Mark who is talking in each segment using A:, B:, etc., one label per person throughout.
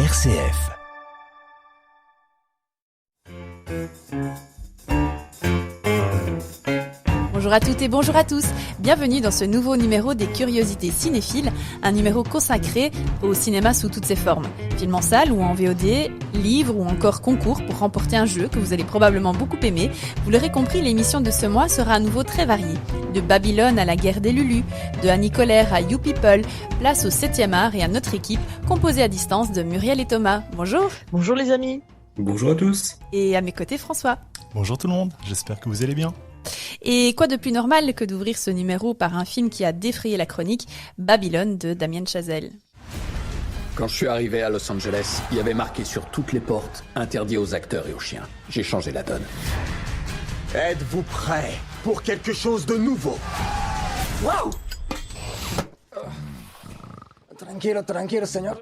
A: RCF.
B: Bonjour à toutes et bonjour à tous. Bienvenue dans ce nouveau numéro des Curiosités cinéphiles, un numéro consacré au cinéma sous toutes ses formes. Film en salle ou en VOD, livre ou encore concours pour remporter un jeu que vous allez probablement beaucoup aimer. Vous l'aurez compris, l'émission de ce mois sera à nouveau très variée. De Babylone à la guerre des Lulus, de Annie Colère à You People, place au 7e art et à notre équipe, composée à distance de Muriel et Thomas. Bonjour.
C: Bonjour les amis.
D: Bonjour à tous.
B: Et à mes côtés, François.
E: Bonjour tout le monde, j'espère que vous allez bien.
B: Et quoi de plus normal que d'ouvrir ce numéro par un film qui a défrayé la chronique, Babylone de Damien Chazelle.
F: Quand je suis arrivé à Los Angeles, il y avait marqué sur toutes les portes « Interdit aux acteurs et aux chiens ». J'ai changé la donne.
G: Êtes-vous prêts pour quelque chose de nouveau?
H: Wow! Tranquilo, tranquilo, señor.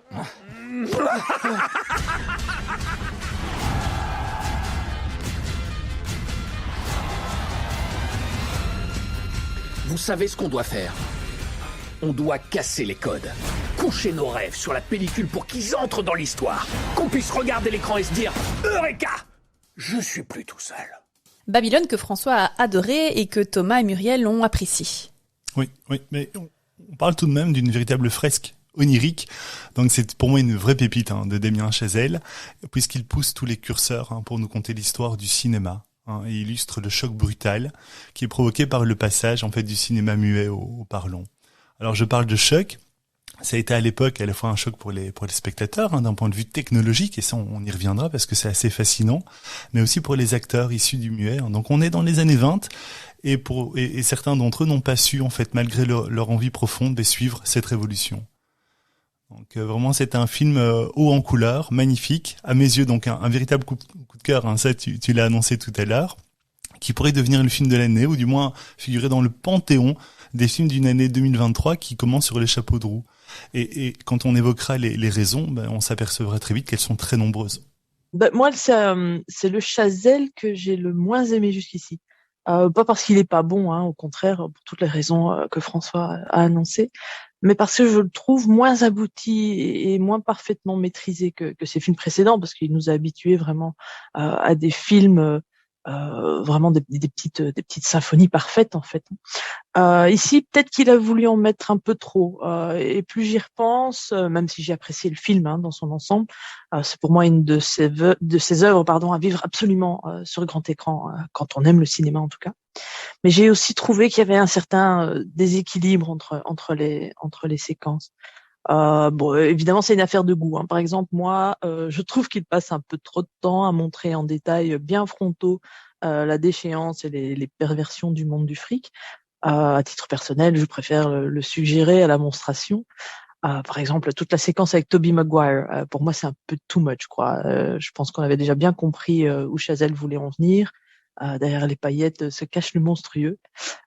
F: Vous savez ce qu'on doit faire? On doit casser les codes. Coucher nos rêves sur la pellicule pour qu'ils entrent dans l'histoire. Qu'on puisse regarder l'écran et se dire « Eureka! Je suis plus tout seul ».
B: Babylone que François a adoré et que Thomas et Muriel ont apprécié.
E: Oui, mais on parle tout de même d'une véritable fresque onirique. Donc c'est pour moi une vraie pépite de Damien Chazelle, puisqu'il pousse tous les curseurs pour nous conter l'histoire du cinéma. Et illustre le choc brutal qui est provoqué par le passage en fait du cinéma muet au parlant. Alors je parle de choc, ça a été à l'époque à la fois un choc pour les spectateurs d'un point de vue technologique, et ça on y reviendra parce que c'est assez fascinant, mais aussi pour les acteurs issus du muet. Donc on est dans les années 20 et certains d'entre eux n'ont pas su en fait malgré leur envie profonde de suivre cette révolution. Donc vraiment c'est un film haut en couleur, magnifique, à mes yeux donc un véritable coup de cœur, ça tu l'as annoncé tout à l'heure, qui pourrait devenir le film de l'année ou du moins figurer dans le panthéon des films d'une année 2023 qui commence sur les chapeaux de roue. Et quand on évoquera les raisons, on s'apercevra très vite qu'elles sont très nombreuses.
C: Moi c'est le Chazelle que j'ai le moins aimé jusqu'ici. Pas parce qu'il est pas bon, au contraire, pour toutes les raisons que François a annoncées, mais parce que je le trouve moins abouti et moins parfaitement maîtrisé que ses films précédents, parce qu'il nous a habitués vraiment à des films vraiment des petites symphonies parfaites en fait. Ici, peut-être qu'il a voulu en mettre un peu trop. Et plus j'y repense, même si j'ai apprécié le film dans son ensemble, c'est pour moi une de ses œuvres à vivre absolument sur le grand écran, quand on aime le cinéma en tout cas. Mais j'ai aussi trouvé qu'il y avait un certain déséquilibre entre les séquences. Évidemment, c'est une affaire de goût. Par exemple, moi, je trouve qu'il passe un peu trop de temps à montrer en détail bien frontaux la déchéance et les perversions du monde du fric. À titre personnel, je préfère le suggérer à la monstration. Par exemple, toute la séquence avec Tobey Maguire, pour moi, c'est un peu too much, quoi. Je pense qu'on avait déjà bien compris où Chazelle voulait en venir. Derrière les paillettes se cache le monstrueux.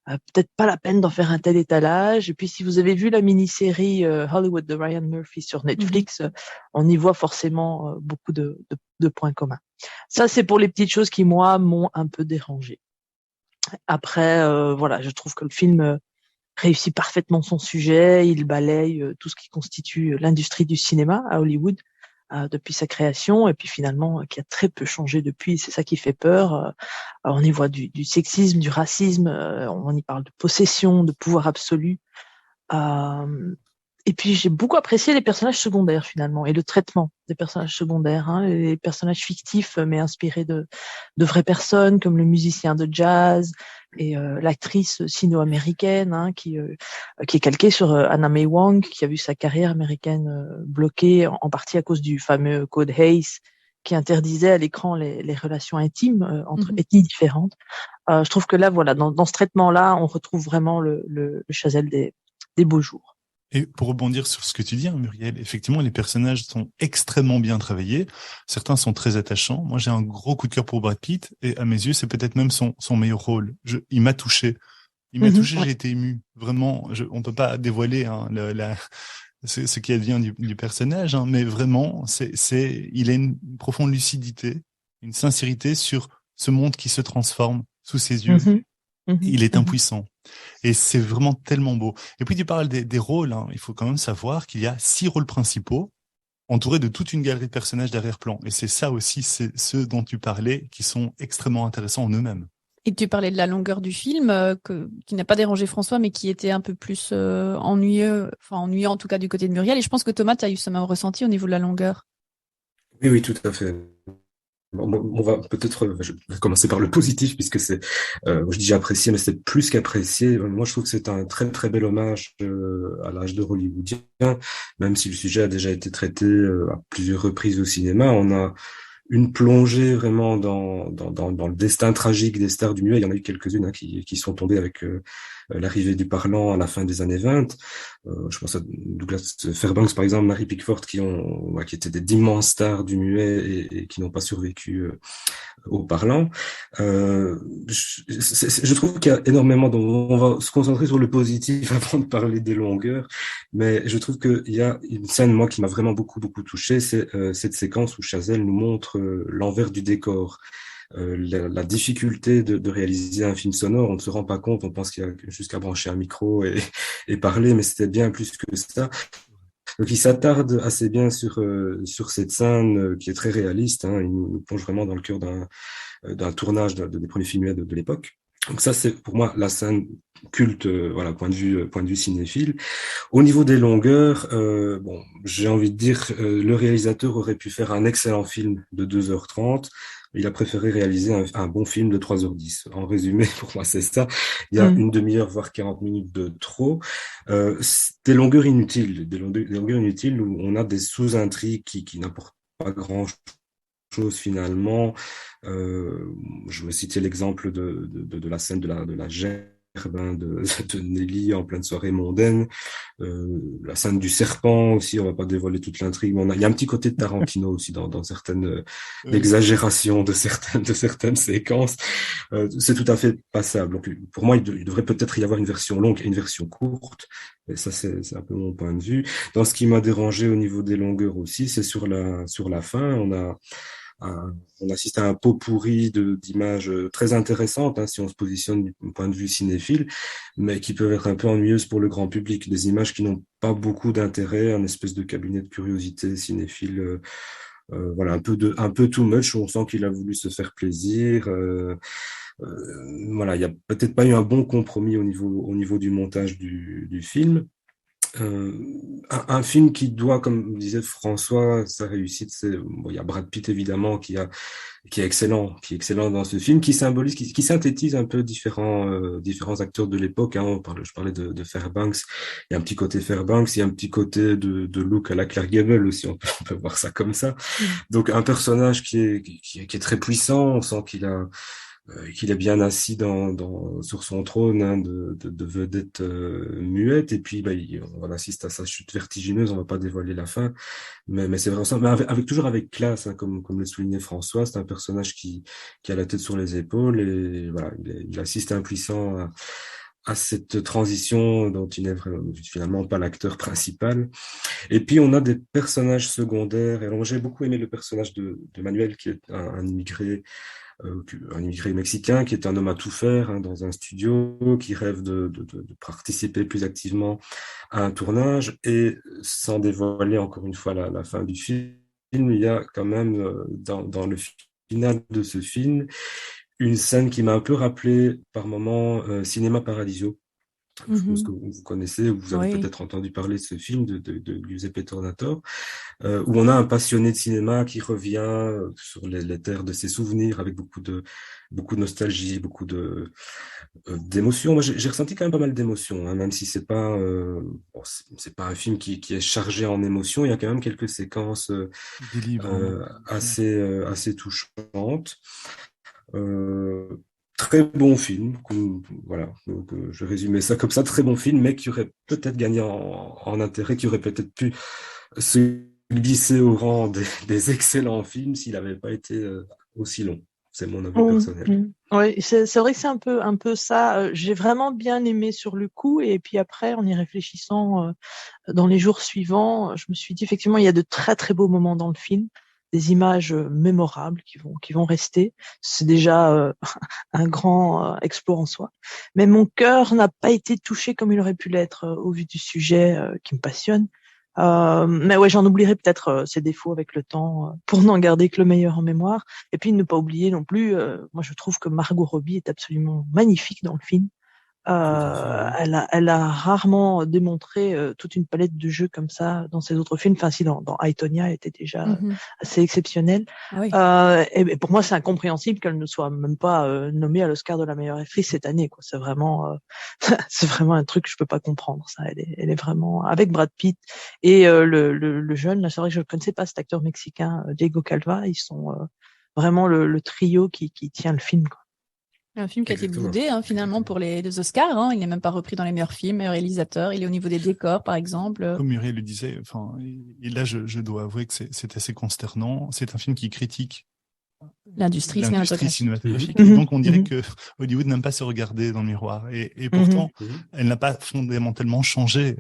C: Peut-être pas la peine d'en faire un tel étalage. Et puis, si vous avez vu la mini-série Hollywood de Ryan Murphy sur Netflix, on y voit forcément beaucoup de points communs. Ça, c'est pour les petites choses qui, moi, m'ont un peu dérangé. Après, je trouve que le film réussit parfaitement son sujet. Il balaye tout ce qui constitue l'industrie du cinéma à Hollywood depuis sa création, et puis finalement qui a très peu changé depuis. C'est ça qui fait peur. On y voit du sexisme, du racisme, on y parle de possession, de pouvoir absolu. Et puis j'ai beaucoup apprécié les personnages secondaires finalement, et le traitement des personnages secondaires, les personnages fictifs mais inspirés de vraies personnes, comme le musicien de jazz et l'actrice sino-américaine qui est calquée sur Anna May Wong, qui a vu sa carrière américaine bloquée en partie à cause du fameux code Hays qui interdisait à l'écran les relations intimes entre ethnies différentes. Je trouve que là, dans ce traitement-là, on retrouve vraiment le Chazelle des beaux jours.
E: Et pour rebondir sur ce que tu dis, Muriel, effectivement, les personnages sont extrêmement bien travaillés. Certains sont très attachants. Moi, j'ai un gros coup de cœur pour Brad Pitt, et à mes yeux, c'est peut-être même son meilleur rôle. Il m'a touché. J'ai été ému. Vraiment, on peut pas dévoiler ce qui advient du personnage, mais vraiment, il a une profonde lucidité, une sincérité sur ce monde qui se transforme sous ses yeux. Il est impuissant. Et c'est vraiment tellement beau. Et puis tu parles des rôles, il faut quand même savoir qu'il y a 6 rôles principaux entouré de toute une galerie de personnages d'arrière-plan. Et c'est ça aussi, c'est ceux dont tu parlais, qui sont extrêmement intéressants en eux-mêmes.
B: Et tu parlais de la longueur du film, qui n'a pas dérangé François, mais qui était un peu plus ennuyeux en tout cas du côté de Muriel. Et je pense que Thomas, tu as eu ce même ressenti au niveau de la longueur.
A: Oui, oui, tout à fait. Bon, on va peut-être, je vais commencer par le positif puisque je dis apprécié, mais c'est plus qu'apprécié. Moi, je trouve que c'est un très très bel hommage à l'âge d'or hollywoodien, même si le sujet a déjà été traité à plusieurs reprises au cinéma. On a une plongée vraiment dans le destin tragique des stars du muet. Il y en a eu quelques-unes qui sont tombées avec l'arrivée du parlant à la fin des années 20. Je pense à Douglas Fairbanks, par exemple, Mary Pickford, qui étaient d'immenses stars du muet et qui n'ont pas survécu au parlant. Je trouve qu'il y a énormément, on va se concentrer sur le positif avant de parler des longueurs, mais je trouve qu'il y a une scène, moi, qui m'a vraiment beaucoup touché, c'est cette séquence où Chazelle nous montre l'envers du décor. La difficulté de réaliser un film sonore, on ne se rend pas compte, on pense qu'il y a juste qu'à brancher un micro et parler, mais c'était bien plus que ça. Donc il s'attarde assez bien sur cette scène qui est très réaliste, hein. Il nous plonge vraiment dans le cœur d'un tournage des premiers films de l'époque. Donc ça, c'est pour moi la scène culte, voilà, point de vue cinéphile. Au niveau des longueurs, bon, j'ai envie de dire, le réalisateur aurait pu faire un excellent film de 2h30. Il a préféré réaliser un bon film de 3h10. En résumé, pour moi, c'est ça. Il y a une demi-heure, voire 40 minutes de trop. Des longueurs inutiles où on a des sous-intrigues qui n'apportent pas grand-chose finalement. Je vais citer l'exemple de la scène de la gerbe de Nelly en pleine soirée mondaine, la scène du serpent aussi, on va pas dévoiler toute l'intrigue, mais il y a un petit côté de Tarantino aussi dans certaines exagérations de certaines séquences. C'est tout à fait passable. Donc, pour moi, il devrait peut-être y avoir une version longue et une version courte. Et ça, c'est un peu mon point de vue. Dans ce qui m'a dérangé au niveau des longueurs aussi, c'est sur la fin, on assiste à un pot pourri d'images très intéressantes, hein, si on se positionne du point de vue cinéphile, mais qui peuvent être un peu ennuyeuses pour le grand public. Des images qui n'ont pas beaucoup d'intérêt, un espèce de cabinet de curiosité cinéphile, voilà, un peu too much. On sent qu'il a voulu se faire plaisir. Voilà, il y a peut-être pas eu un bon compromis au niveau du montage du film. Un film qui doit, comme disait François, sa réussite, il y a Brad Pitt évidemment qui est excellent dans ce film, qui symbolise, qui synthétise un peu différents acteurs de l'époque, hein. Je parlais de Fairbanks, il y a un petit côté Fairbanks, il y a un petit côté de look à la Clark Gable aussi, on peut voir ça comme ça. Donc un personnage qui est très puissant, on sent qu'il est bien assis sur son trône, hein, de vedette muette, et puis on assiste à sa chute vertigineuse. On va pas dévoiler la fin, mais c'est vraiment ça, mais toujours avec classe, hein, comme le soulignait François. C'est un personnage qui a la tête sur les épaules, et voilà, il assiste impuissant à cette transition dont il n'est finalement pas l'acteur principal. Et puis on a des personnages secondaires, et alors j'ai beaucoup aimé le personnage de Manuel, qui est un immigré mexicain, qui est un homme à tout faire, hein, dans un studio, qui rêve de participer plus activement à un tournage. Et sans dévoiler encore une fois la fin du film, il y a quand même dans le final de ce film une scène qui m'a un peu rappelé par moments Cinéma Paradiso. Je pense que vous connaissez, ou vous avez peut-être entendu parler de ce film de Giuseppe Tornatore, où on a un passionné de cinéma qui revient sur les terres de ses souvenirs avec beaucoup de nostalgie, beaucoup d'émotions. Moi, j'ai ressenti quand même pas mal d'émotions, hein, même si c'est pas un film qui est chargé en émotions. Il y a quand même quelques séquences assez touchantes. Très bon film, voilà, donc je résumais ça comme ça, très bon film, mais qui aurait peut-être gagné en intérêt, qui aurait peut-être pu se glisser au rang des excellents films s'il n'avait pas été aussi long. C'est mon avis personnel.
C: Oui, c'est vrai que c'est un peu ça. J'ai vraiment bien aimé sur le coup, et puis après, en y réfléchissant dans les jours suivants, je me suis dit effectivement, il y a de très très beaux moments dans le film, des images mémorables qui vont rester. C'est déjà un grand exploit en soi. Mais mon cœur n'a pas été touché comme il aurait pu l'être au vu du sujet qui me passionne. Mais ouais, j'en oublierai peut-être ses défauts avec le temps pour n'en garder que le meilleur en mémoire. Et puis ne pas oublier non plus, moi je trouve que Margot Robbie est absolument magnifique dans le film.
A: Tout à fait, oui.
C: Elle a rarement démontré toute une palette de jeux comme ça dans ses autres films. Enfin, si dans I, Tonya, elle était déjà assez exceptionnelle.
B: Ah oui.
C: Et pour moi, c'est incompréhensible qu'elle ne soit même pas nommée à l'Oscar de la meilleure actrice cette année, quoi. C'est vraiment, c'est vraiment un truc que je peux pas comprendre. Ça, elle est vraiment avec Brad Pitt et le jeune. Là, c'est vrai que je ne connaissais pas cet acteur mexicain, Diego Calva. Ils sont vraiment le trio qui tient le film, quoi.
B: Un film qui a été
A: Exactement.
B: boudé finalement pour les Oscars. Il n'est même pas repris dans les meilleurs films, meilleur réalisateur. Il est au niveau des décors, par exemple.
E: Comme Muriel le disait, enfin, et là, je dois avouer que c'est assez consternant. C'est un film qui critique
B: L'industrie
E: cinématographique.
C: Mhm.
E: Et donc, on dirait
C: Mhm.
E: que Hollywood n'aime pas se regarder dans le miroir. Et pourtant,
A: Mhm.
E: elle n'a pas fondamentalement changé.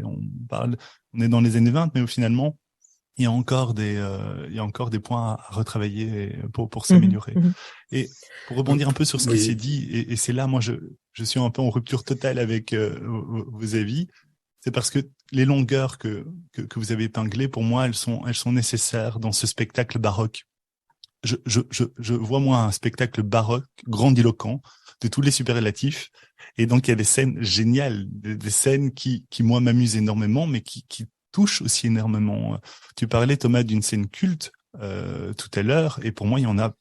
E: On est dans les années 20, mais finalement, il y a encore des points à retravailler pour s'améliorer.
C: Mhm.
E: Et pour rebondir un peu sur ce qui
A: Oui.
E: s'est dit, et c'est là, moi, je suis un peu en rupture totale avec vos avis. C'est parce que les longueurs que vous avez épinglées, pour moi, elles sont nécessaires dans ce spectacle baroque. Je vois, moi, un spectacle baroque, grandiloquent, de tous les superlatifs. Et donc, il y a des scènes géniales, des scènes qui moi, m'amusent énormément, mais qui touchent aussi énormément. Tu parlais, Thomas, d'une scène culte tout à l'heure, et pour moi, il y en a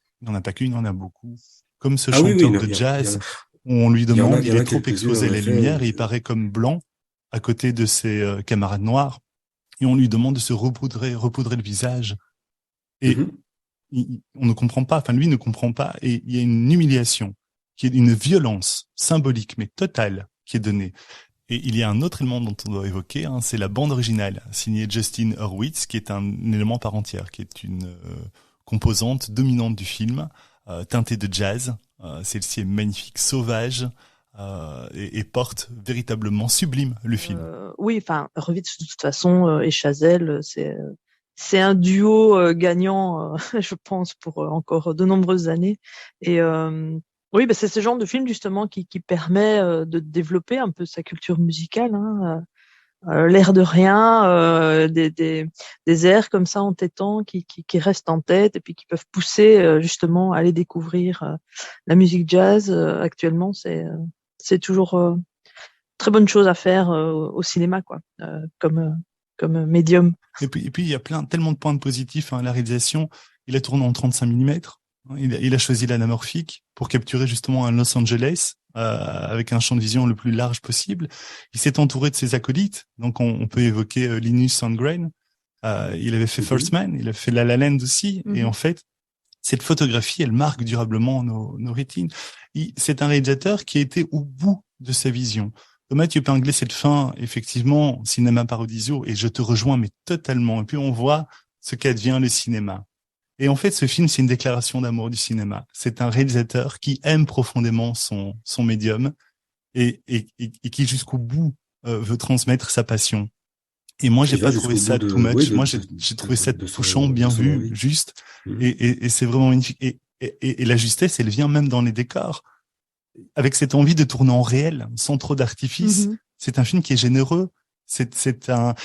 E: pas qu'une, il y en a beaucoup. Comme ce
A: Ah oui,
E: chanteur
A: non,
E: de
A: il y
E: jazz,
A: en a,
E: où on lui
A: il y en a,
E: demande,
A: il y
E: il
A: en a
E: est trop
A: quelques-unes,
E: exposé
A: en
E: à la
A: effet.
E: lumière, et il paraît comme blanc à côté de ses camarades noirs, et on lui demande de se repoudrer le visage. Et
A: Mhm.
E: on ne comprend pas, enfin lui ne comprend pas, et il y a une humiliation, qui est une violence symbolique, mais totale, qui est donnée. Et il y a un autre élément dont on doit évoquer, c'est la bande originale, signée Justin Hurwitz, qui est un élément par entière, qui est une composante dominante du film, teintée de jazz. Celle-ci est magnifique, sauvage, et porte véritablement sublime le film.
C: Oui, enfin, Revitz, de toute façon, et Chazelle, c'est un duo gagnant, je pense, pour encore de nombreuses années. Et oui, bah, c'est ce genre de film justement qui permet de développer un peu sa culture musicale. L'air de rien, des airs comme ça entêtants qui restent en tête et puis qui peuvent pousser justement à aller découvrir la musique jazz. Actuellement, c'est toujours très bonne chose à faire au cinéma, quoi, comme médium.
E: Et puis il y a tellement de points positifs. La réalisation, il a tourné en 35 mm. Il a choisi l'anamorphique pour capturer justement un Los Angeles avec un champ de vision le plus large possible. Il s'est entouré de ses acolytes. Donc on peut évoquer Linus Sandgren. Il avait fait First Man, il a fait La La Land aussi. Et en fait, cette photographie, elle marque durablement nos rétines. C'est un réalisateur qui a été au bout de sa vision. Thomas, tu peux épingler cette fin, effectivement, cinéma parodisio, et je te rejoins, mais totalement. Et puis on voit ce qu'advient le cinéma. Et en fait, ce film, c'est une déclaration d'amour du cinéma. C'est un réalisateur qui aime profondément son médium et qui jusqu'au bout veut transmettre sa passion. Et moi, j'ai
A: Il va
E: pas trouvé
A: jusqu'au
E: ça
A: bout de,
E: too
A: oui,
E: much. Moi, j'ai trouvé ça touchant, bien
A: de son
E: vu,
A: envie.
E: juste.
A: Mhm.
E: Et c'est vraiment magnifique. Et la justesse, elle vient même dans les décors. Avec cette envie de tourner en réel, sans trop d'artifice. C'est un film qui est généreux.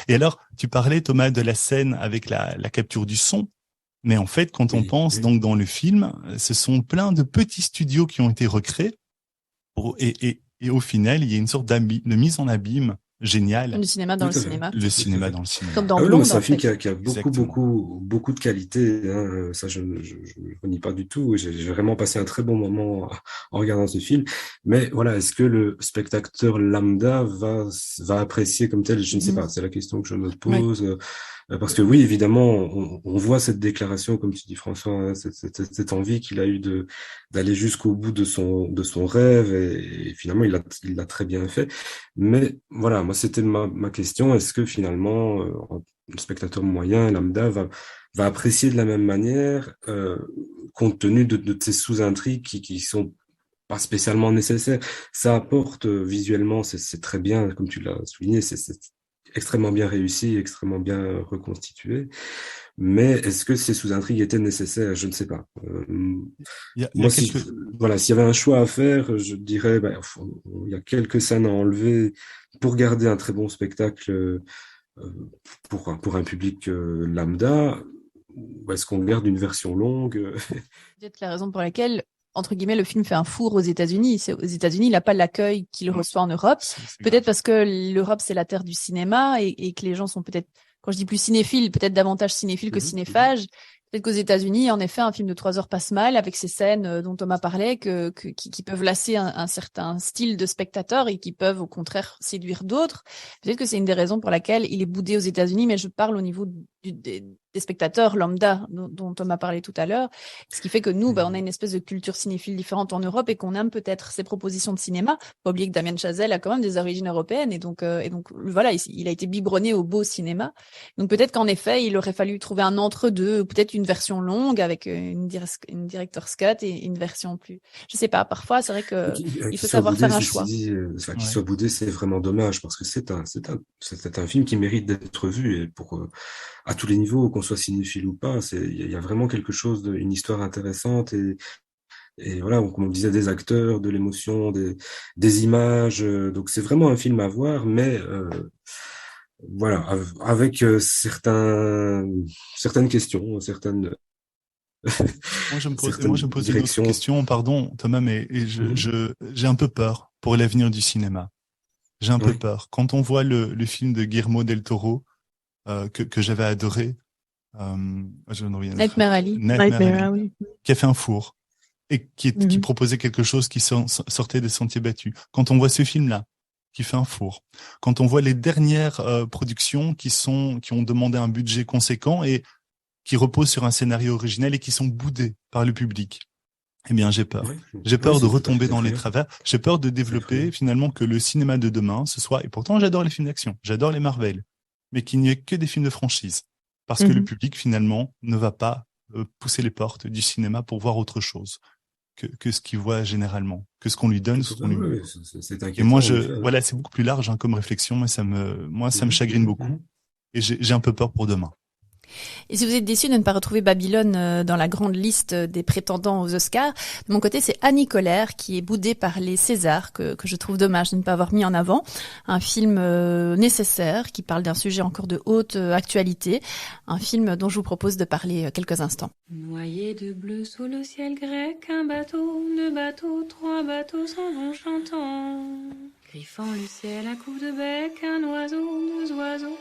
E: Et alors, tu parlais, Thomas, de la scène avec la capture du son. Mais en fait, quand on
A: Oui,
E: pense
A: oui.
E: donc dans le film, ce sont plein de petits studios qui ont été recréés. Et au final, il y a une sorte de mise en abîme géniale.
B: Le cinéma dans
A: Tout
B: le
A: à fait.
B: cinéma.
E: Le
A: Tout à
E: cinéma
A: fait.
E: dans le cinéma.
B: Comme dans
A: Ah oui, non,
B: Blonde,
A: mais c'est
B: en
A: un film
B: fait.
A: qui a
E: Exactement.
A: beaucoup de qualité. Ça, je ne renie pas du tout. J'ai vraiment passé un très bon moment en regardant ce film. Mais voilà, est-ce que le spectateur lambda va apprécier comme tel? Je ne sais pas. C'est la question que je me
B: Oui.
A: pose. Parce que oui, évidemment, on voit cette déclaration, comme tu dis, François, cette envie qu'il a eu d'aller jusqu'au bout de son rêve, et finalement, il l'a très bien fait. Mais voilà, moi, c'était ma question. Est-ce que finalement, le spectateur moyen, lambda, va apprécier de la même manière, compte tenu de ces sous-intrigues qui sont pas spécialement nécessaires. Ça apporte visuellement, c'est très bien, comme tu l'as souligné, c'est extrêmement bien réussi, extrêmement bien reconstitué. Mais est-ce que ces sous-intrigues étaient nécessaires? Je ne sais pas.
E: Il y a
A: Moi,
E: quelques,
A: voilà, s'il y avait un choix à faire, je dirais, il y a quelques scènes à enlever pour garder un très bon spectacle pour un public lambda, ou est-ce qu'on garde une version longue?
B: Peut-être la raison pour laquelle, entre guillemets, le film fait un four aux États-Unis. Aux États-Unis, il n'a pas l'accueil qu'il reçoit en Europe. Peut-être parce que l'Europe, c'est la terre du cinéma et que les gens sont peut-être, quand je dis plus cinéphiles, peut-être davantage cinéphiles que cinéphages. Peut-être qu'aux États-Unis, en effet, un film de 3 heures passe mal avec ces scènes dont Thomas parlait, qui peuvent lasser un certain style de spectateur et qui peuvent, au contraire, séduire d'autres. Peut-être que c'est une des raisons pour laquelle il est boudé aux États-Unis, mais je parle au niveau des spectateurs lambda dont Thomas parlait tout à l'heure. Ce qui fait que nous, on a une espèce de culture cinéphile différente en Europe et qu'on aime peut-être ces propositions de cinéma. Faut pas oublier que Damien Chazelle a quand même des origines européennes et donc voilà, il a été biberonné au beau cinéma. Donc peut-être qu'en effet, il aurait fallu trouver un entre-deux, peut-être une version longue avec une director's cut et une version plus. Je sais pas. Parfois, c'est vrai que il faut savoir faire un choix.
A: Qu'il soit boudé, c'est vraiment dommage parce que c'est un film qui mérite d'être vu et à tous les niveaux, qu'on soit cinéphile ou pas, il y a vraiment quelque chose une histoire intéressante et voilà, comme on disait, des acteurs, de l'émotion, des images. Donc c'est vraiment un film à voir, mais voilà, avec certaines questions, certaines.
E: Moi, je me pose une autre question, pardon, Thomas, mais j'ai un peu peur pour l'avenir du cinéma. J'ai un peu peur. Quand on voit le film de Guillermo del Toro, que j'avais adoré,
B: Nightmare Alley,
E: qui a fait un four et qui proposait quelque chose qui sortait des sentiers battus. Quand on voit ce film-là, qui fait un four, quand on voit les dernières productions qui ont demandé un budget conséquent et qui reposent sur un scénario original et qui sont boudés par le public, eh bien, j'ai peur. J'ai peur de retomber dans les travers. J'ai peur de développer finalement que le cinéma de demain, ce soit, et pourtant j'adore les films d'action, j'adore les Marvel, mais qu'il n'y ait que des films de franchise. Parce que le public, finalement, ne va pas pousser les portes du cinéma pour voir autre chose que ce qu'il voit généralement, que ce qu'on lui donne, ce qu'on lui met. Et moi, voilà, c'est beaucoup plus large comme réflexion, mais ça me chagrine beaucoup. Et j'ai un peu peur pour demain.
B: Et si vous êtes déçus de ne pas retrouver Babylone dans la grande liste des prétendants aux Oscars, de mon côté, c'est Annie Colère qui est boudée par les Césars, que je trouve dommage de ne pas avoir mis en avant. Un film nécessaire qui parle d'un sujet encore de haute actualité. Un film dont je vous propose de parler quelques instants.
D: Noyé de bleu sous le ciel grec, un bateau, 2 bateaux, 3 bateaux s'en vont chantant. Griffant le ciel à coups de bec, un oiseau, 2 oiseaux,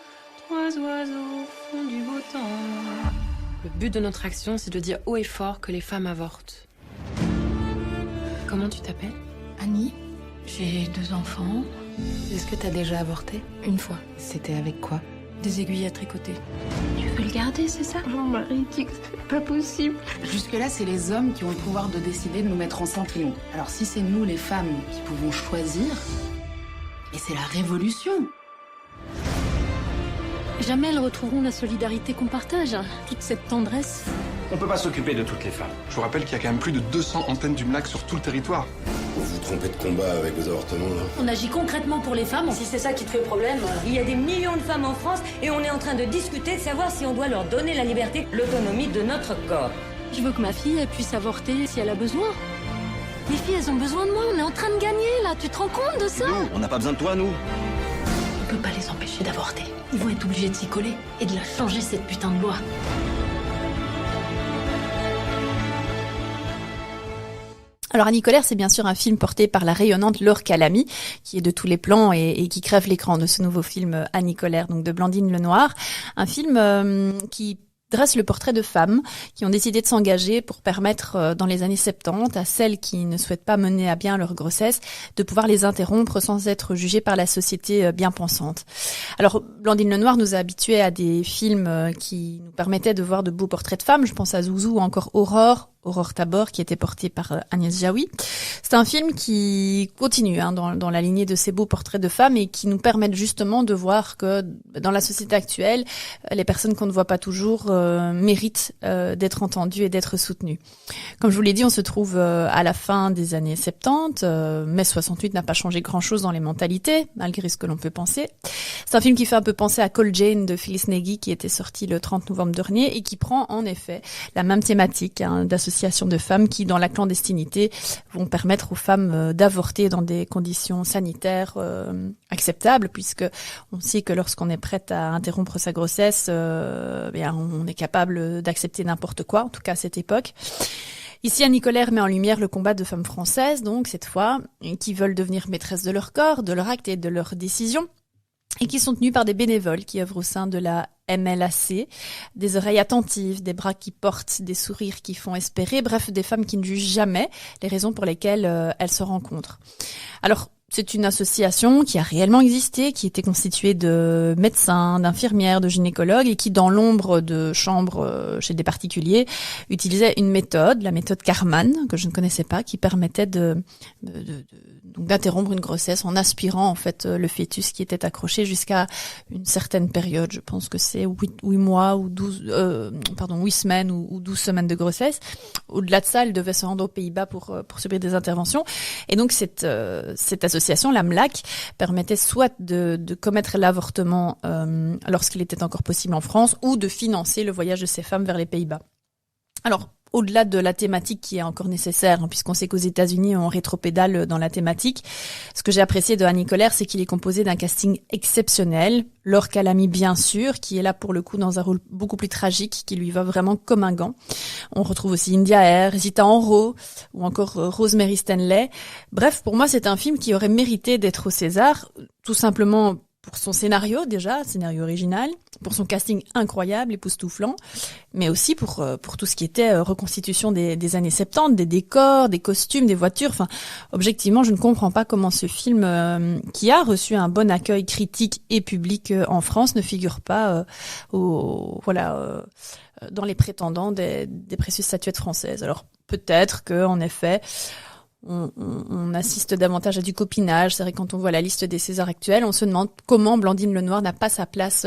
D: 3 oiseaux font du beau temps. Le but de notre action, c'est de dire haut et fort que les femmes avortent. Comment tu t'appelles?
I: Annie. J'ai 2 enfants.
D: Est-ce que t'as déjà avorté?
I: Une fois.
D: C'était avec quoi?
I: Des aiguilles à tricoter.
D: Tu veux le garder, c'est ça?
I: Mon mari dit que c'est pas possible.
J: Jusque-là, c'est les hommes qui ont le pouvoir de décider de nous mettre enceinte ou non. Alors si c'est nous, les femmes, qui pouvons choisir, et c'est la révolution.
I: Jamais elles retrouveront la solidarité qu'on partage, toute cette tendresse.
K: On peut pas s'occuper de toutes les femmes. Je vous rappelle qu'il y a quand même plus de 200 antennes du MLAC sur tout le territoire.
L: Vous vous trompez de combat avec vos avortements, là.
M: On agit concrètement pour les femmes. Si c'est ça qui te fait problème, il y a des millions de femmes en France et on est en train de discuter de savoir si on doit leur donner la liberté, l'autonomie de notre corps.
I: Je veux que ma fille elle puisse avorter si elle a besoin. Les filles, elles ont besoin de moi. On est en train de gagner, là. Tu te rends compte de ça?
L: Nous, on n'a pas besoin de toi, nous.
I: On peut pas les empêcher d'avorter. Ils vont être obligés de s'y coller et de la changer, cette putain de loi.
B: Alors Annie Colère, c'est bien sûr un film porté par la rayonnante Laure Calamy, qui est de tous les plans et qui crève l'écran de ce nouveau film Annie Colère, donc de Blandine Lenoir. Un film qui dresse le portrait de femmes qui ont décidé de s'engager pour permettre, dans les années 70, à celles qui ne souhaitent pas mener à bien leur grossesse, de pouvoir les interrompre sans être jugées par la société bien pensante. Alors, Blandine Lenoir nous a habitués à des films qui nous permettaient de voir de beaux portraits de femmes. Je pense à Zouzou ou encore Aurore Tabor, qui était portée par Agnès Jaoui. C'est un film qui continue dans la lignée de ces beaux portraits de femmes et qui nous permettent justement de voir que dans la société actuelle, les personnes qu'on ne voit pas toujours méritent d'être entendues et d'être soutenues. Comme je vous l'ai dit, on se trouve à la fin des années 70. Mai 68 n'a pas changé grand-chose dans les mentalités, malgré ce que l'on peut penser. C'est un film qui fait un peu penser à Call Jane de Phyllis Nagy, qui était sorti le 30 novembre dernier et qui prend en effet la même thématique d'association associations de femmes qui, dans la clandestinité, vont permettre aux femmes d'avorter dans des conditions sanitaires acceptables, puisque on sait que lorsqu'on est prête à interrompre sa grossesse, on est capable d'accepter n'importe quoi, en tout cas à cette époque. Ici, Annie Colère met en lumière le combat de femmes françaises, donc cette fois, qui veulent devenir maîtresses de leur corps, de leur acte et de leurs décisions, et qui sont tenues par des bénévoles qui œuvrent au sein de la MLAC, des oreilles attentives, des bras qui portent, des sourires qui font espérer, bref, des femmes qui ne jugent jamais les raisons pour lesquelles elles se rencontrent. Alors, c'est une association qui a réellement existé, qui était constituée de médecins, d'infirmières, de gynécologues et qui, dans l'ombre de chambres chez des particuliers, utilisait une méthode, la méthode Karman, que je ne connaissais pas, qui permettait donc d'interrompre une grossesse en aspirant en fait le fœtus qui était accroché jusqu'à une certaine période. Je pense que c'est 8 mois ou 8 semaines ou 12 semaines de grossesse. Au-delà de ça, elle devait se rendre aux Pays-Bas pour subir des interventions. Et donc cette association, la MLAC, permettait soit de commettre l'avortement lorsqu'il était encore possible en France, ou de financer le voyage de ces femmes vers les Pays-Bas. Alors, au-delà de la thématique qui est encore nécessaire, puisqu'on sait qu'aux États-Unis on rétropédale dans la thématique, ce que j'ai apprécié de Annie Colère, c'est qu'il est composé d'un casting exceptionnel. Laure Calamy, bien sûr, qui est là pour le coup dans un rôle beaucoup plus tragique, qui lui va vraiment comme un gant. On retrouve aussi India Air, Rita Ora ou encore Rosemary Stanley. Bref, pour moi, c'est un film qui aurait mérité d'être au César, tout simplement pour son scénario déjà, scénario original, pour son casting incroyable, époustouflant, mais aussi pour tout ce qui était reconstitution des années 70, des décors, des costumes, des voitures. Enfin, objectivement, je ne comprends pas comment ce film, qui a reçu un bon accueil critique et public en France, ne figure pas dans les prétendants des précieuses statuettes françaises. Alors peut-être que, en effet, on assiste davantage à du copinage. C'est vrai, quand on voit la liste des Césars actuels, on se demande comment Blandine Lenoir n'a pas sa place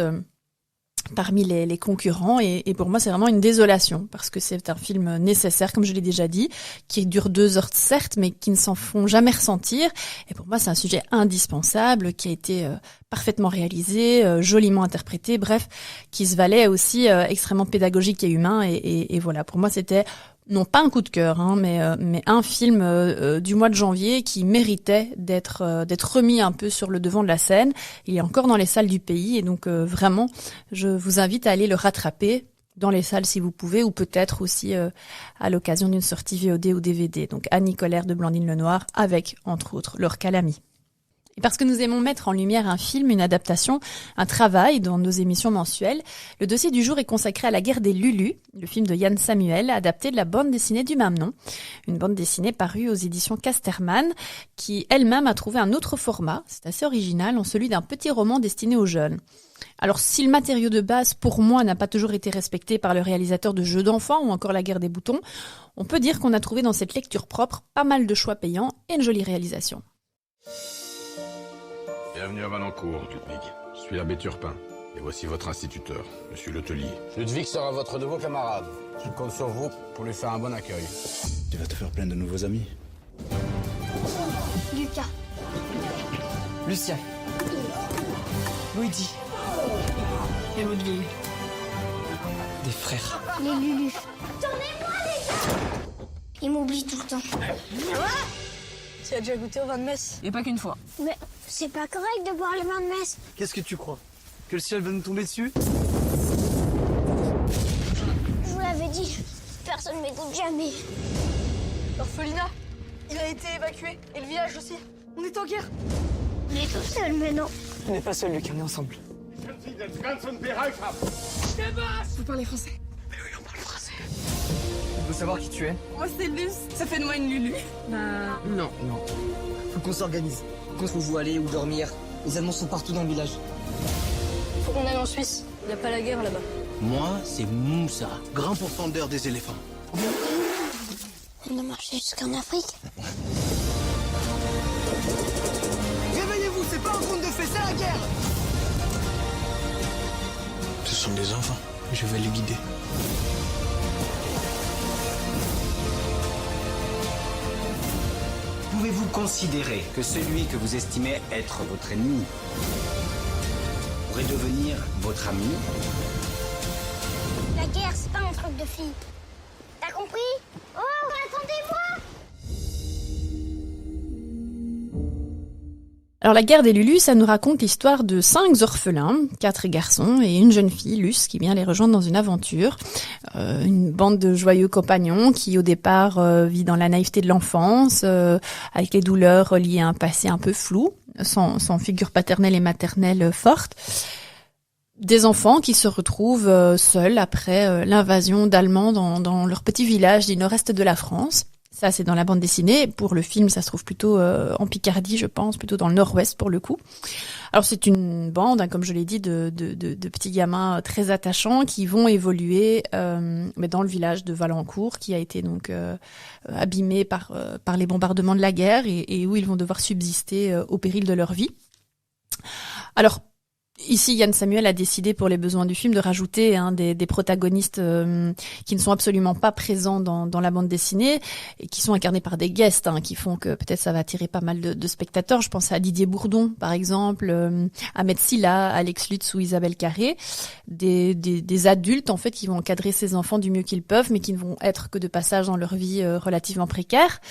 B: parmi les concurrents. Et pour moi, c'est vraiment une désolation, parce que c'est un film nécessaire, comme je l'ai déjà dit, qui dure 2 heures certes, mais qui ne s'en font jamais ressentir. Et pour moi, c'est un sujet indispensable, qui a été parfaitement réalisé, joliment interprété, bref, qui se valait aussi extrêmement pédagogique et humain. Et voilà, pour moi, c'était non pas un coup de cœur, mais un film du mois de janvier qui méritait d'être remis un peu sur le devant de la scène. Il est encore dans les salles du pays, et donc vraiment, je vous invite à aller le rattraper dans les salles si vous pouvez, ou peut-être aussi à l'occasion d'une sortie VOD ou DVD. Donc Annie Colère de Blandine Lenoir, avec entre autres Laure Calamy. Et parce que nous aimons mettre en lumière un film, une adaptation, un travail dans nos émissions mensuelles, le dossier du jour est consacré à La Guerre des Lulus, le film de Yann Samuel, adapté de la bande dessinée du même nom. Une bande dessinée parue aux éditions Casterman, qui elle-même a trouvé un autre format, c'est assez original, en celui d'un petit roman destiné aux jeunes. Alors, si le matériau de base, pour moi, n'a pas toujours été respecté par le réalisateur de Jeux d'enfants ou encore La Guerre des boutons, on peut dire qu'on a trouvé dans cette lecture propre pas mal de choix payants et une jolie réalisation.
L: Bienvenue à Valencourt, Ludwig. Je suis l'abbé Turpin. Et voici votre instituteur, monsieur Letellier.
N: Ludwig sera votre nouveau camarade. Je compte sur vous pour lui faire un bon accueil.
O: Tu vas te faire plein de nouveaux amis.
P: Lucas.
Q: Lucien. Luigi.
J: Et Ludwig.
Q: Des frères.
P: Les Lulus. Tournez-moi, les gars! Ils m'oublient tout le temps.
Q: Tu as déjà goûté au vin de messe?
J: Et pas qu'une fois.
P: Mais c'est pas correct de boire le vin de messe.
Q: Qu'est-ce que tu crois? Que le ciel va nous tomber dessus?
P: Je vous l'avais dit, personne m'écoute jamais.
Q: L'orphelinat, il a été évacué. Et le village aussi. On est en guerre.
P: On est tout seul maintenant.
Q: On n'est pas seul, Luc, on est ensemble.
J: Vous parlez français?
Q: Mais oui, on parle français. On veut savoir qui tu es?
J: Moi, c'est Luce. Ça fait de moi une Lulu.
Q: Bah... Non. Faut qu'on s'organise. Faut où aller, où dormir. Les Allemands sont partout dans le village.
J: Faut qu'on aille en Suisse. Y a pas la guerre là-bas.
O: Moi, c'est Moussa, grand pourfendeur des éléphants.
P: On a marché jusqu'en Afrique.
Q: Réveillez-vous, c'est pas un conte de fées, c'est la guerre!
O: Ce sont des enfants. Je vais les guider.
R: Pouvez-vous considérer que celui que vous estimez être votre ennemi pourrait devenir votre ami?
P: La guerre, c'est pas un truc de fille. T'as compris? Oh, attendez-moi!
B: Alors la guerre des Lulus, ça nous raconte l'histoire de 5 orphelins, 4 garçons et une jeune fille, Luce, qui vient les rejoindre dans une aventure. Une bande de joyeux compagnons qui au départ vit dans la naïveté de l'enfance, avec les douleurs liées à un passé un peu flou, sans figure paternelle et maternelle forte. Des enfants qui se retrouvent seuls après l'invasion d'Allemands dans leur petit village du nord-est de la France. Ça, c'est dans la bande dessinée. Pour le film, ça se trouve plutôt en Picardie, je pense, plutôt dans le nord-ouest pour le coup. Alors, c'est une bande, hein, comme je l'ai dit, de petits gamins très attachants qui vont évoluer mais dans le village de Valencourt, qui a été donc abîmé par les bombardements de la guerre et où ils vont devoir subsister au péril de leur vie. Alors, ici, Yann Samuel a décidé pour les besoins du film de rajouter des protagonistes qui ne sont absolument pas présents dans la bande dessinée et qui sont incarnés par des guests qui font que peut-être ça va attirer pas mal de spectateurs. Je pense à Didier Bourdon, par exemple, Ahmed Silla, Alex Lutz ou Isabelle Carré, des adultes en fait qui vont encadrer ces enfants du mieux qu'ils peuvent, mais qui ne vont être que de passage dans leur vie relativement précaire.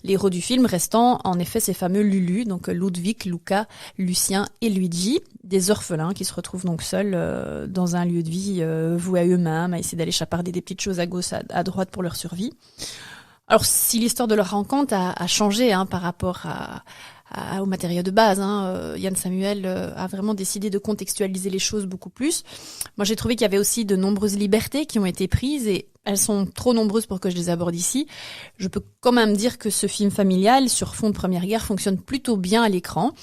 B: Les héros du film restant en effet ces fameux Lulu, donc Ludwig, Luca, Lucien et Luigi, des orphelins qui se retrouvent donc seuls dans un lieu de vie voué à eux-mêmes, à essayer d'aller chaparder des petites choses à gauche, à droite pour leur survie. Alors si l'histoire de leur rencontre a changé par rapport au matériau de base, Yann Samuel a vraiment décidé de contextualiser les choses beaucoup plus. Moi j'ai trouvé qu'il y avait aussi de nombreuses libertés qui ont été prises et elles sont trop nombreuses pour que je les aborde ici. Je peux quand même dire que ce film familial sur fond de Première Guerre fonctionne plutôt bien à l'écran.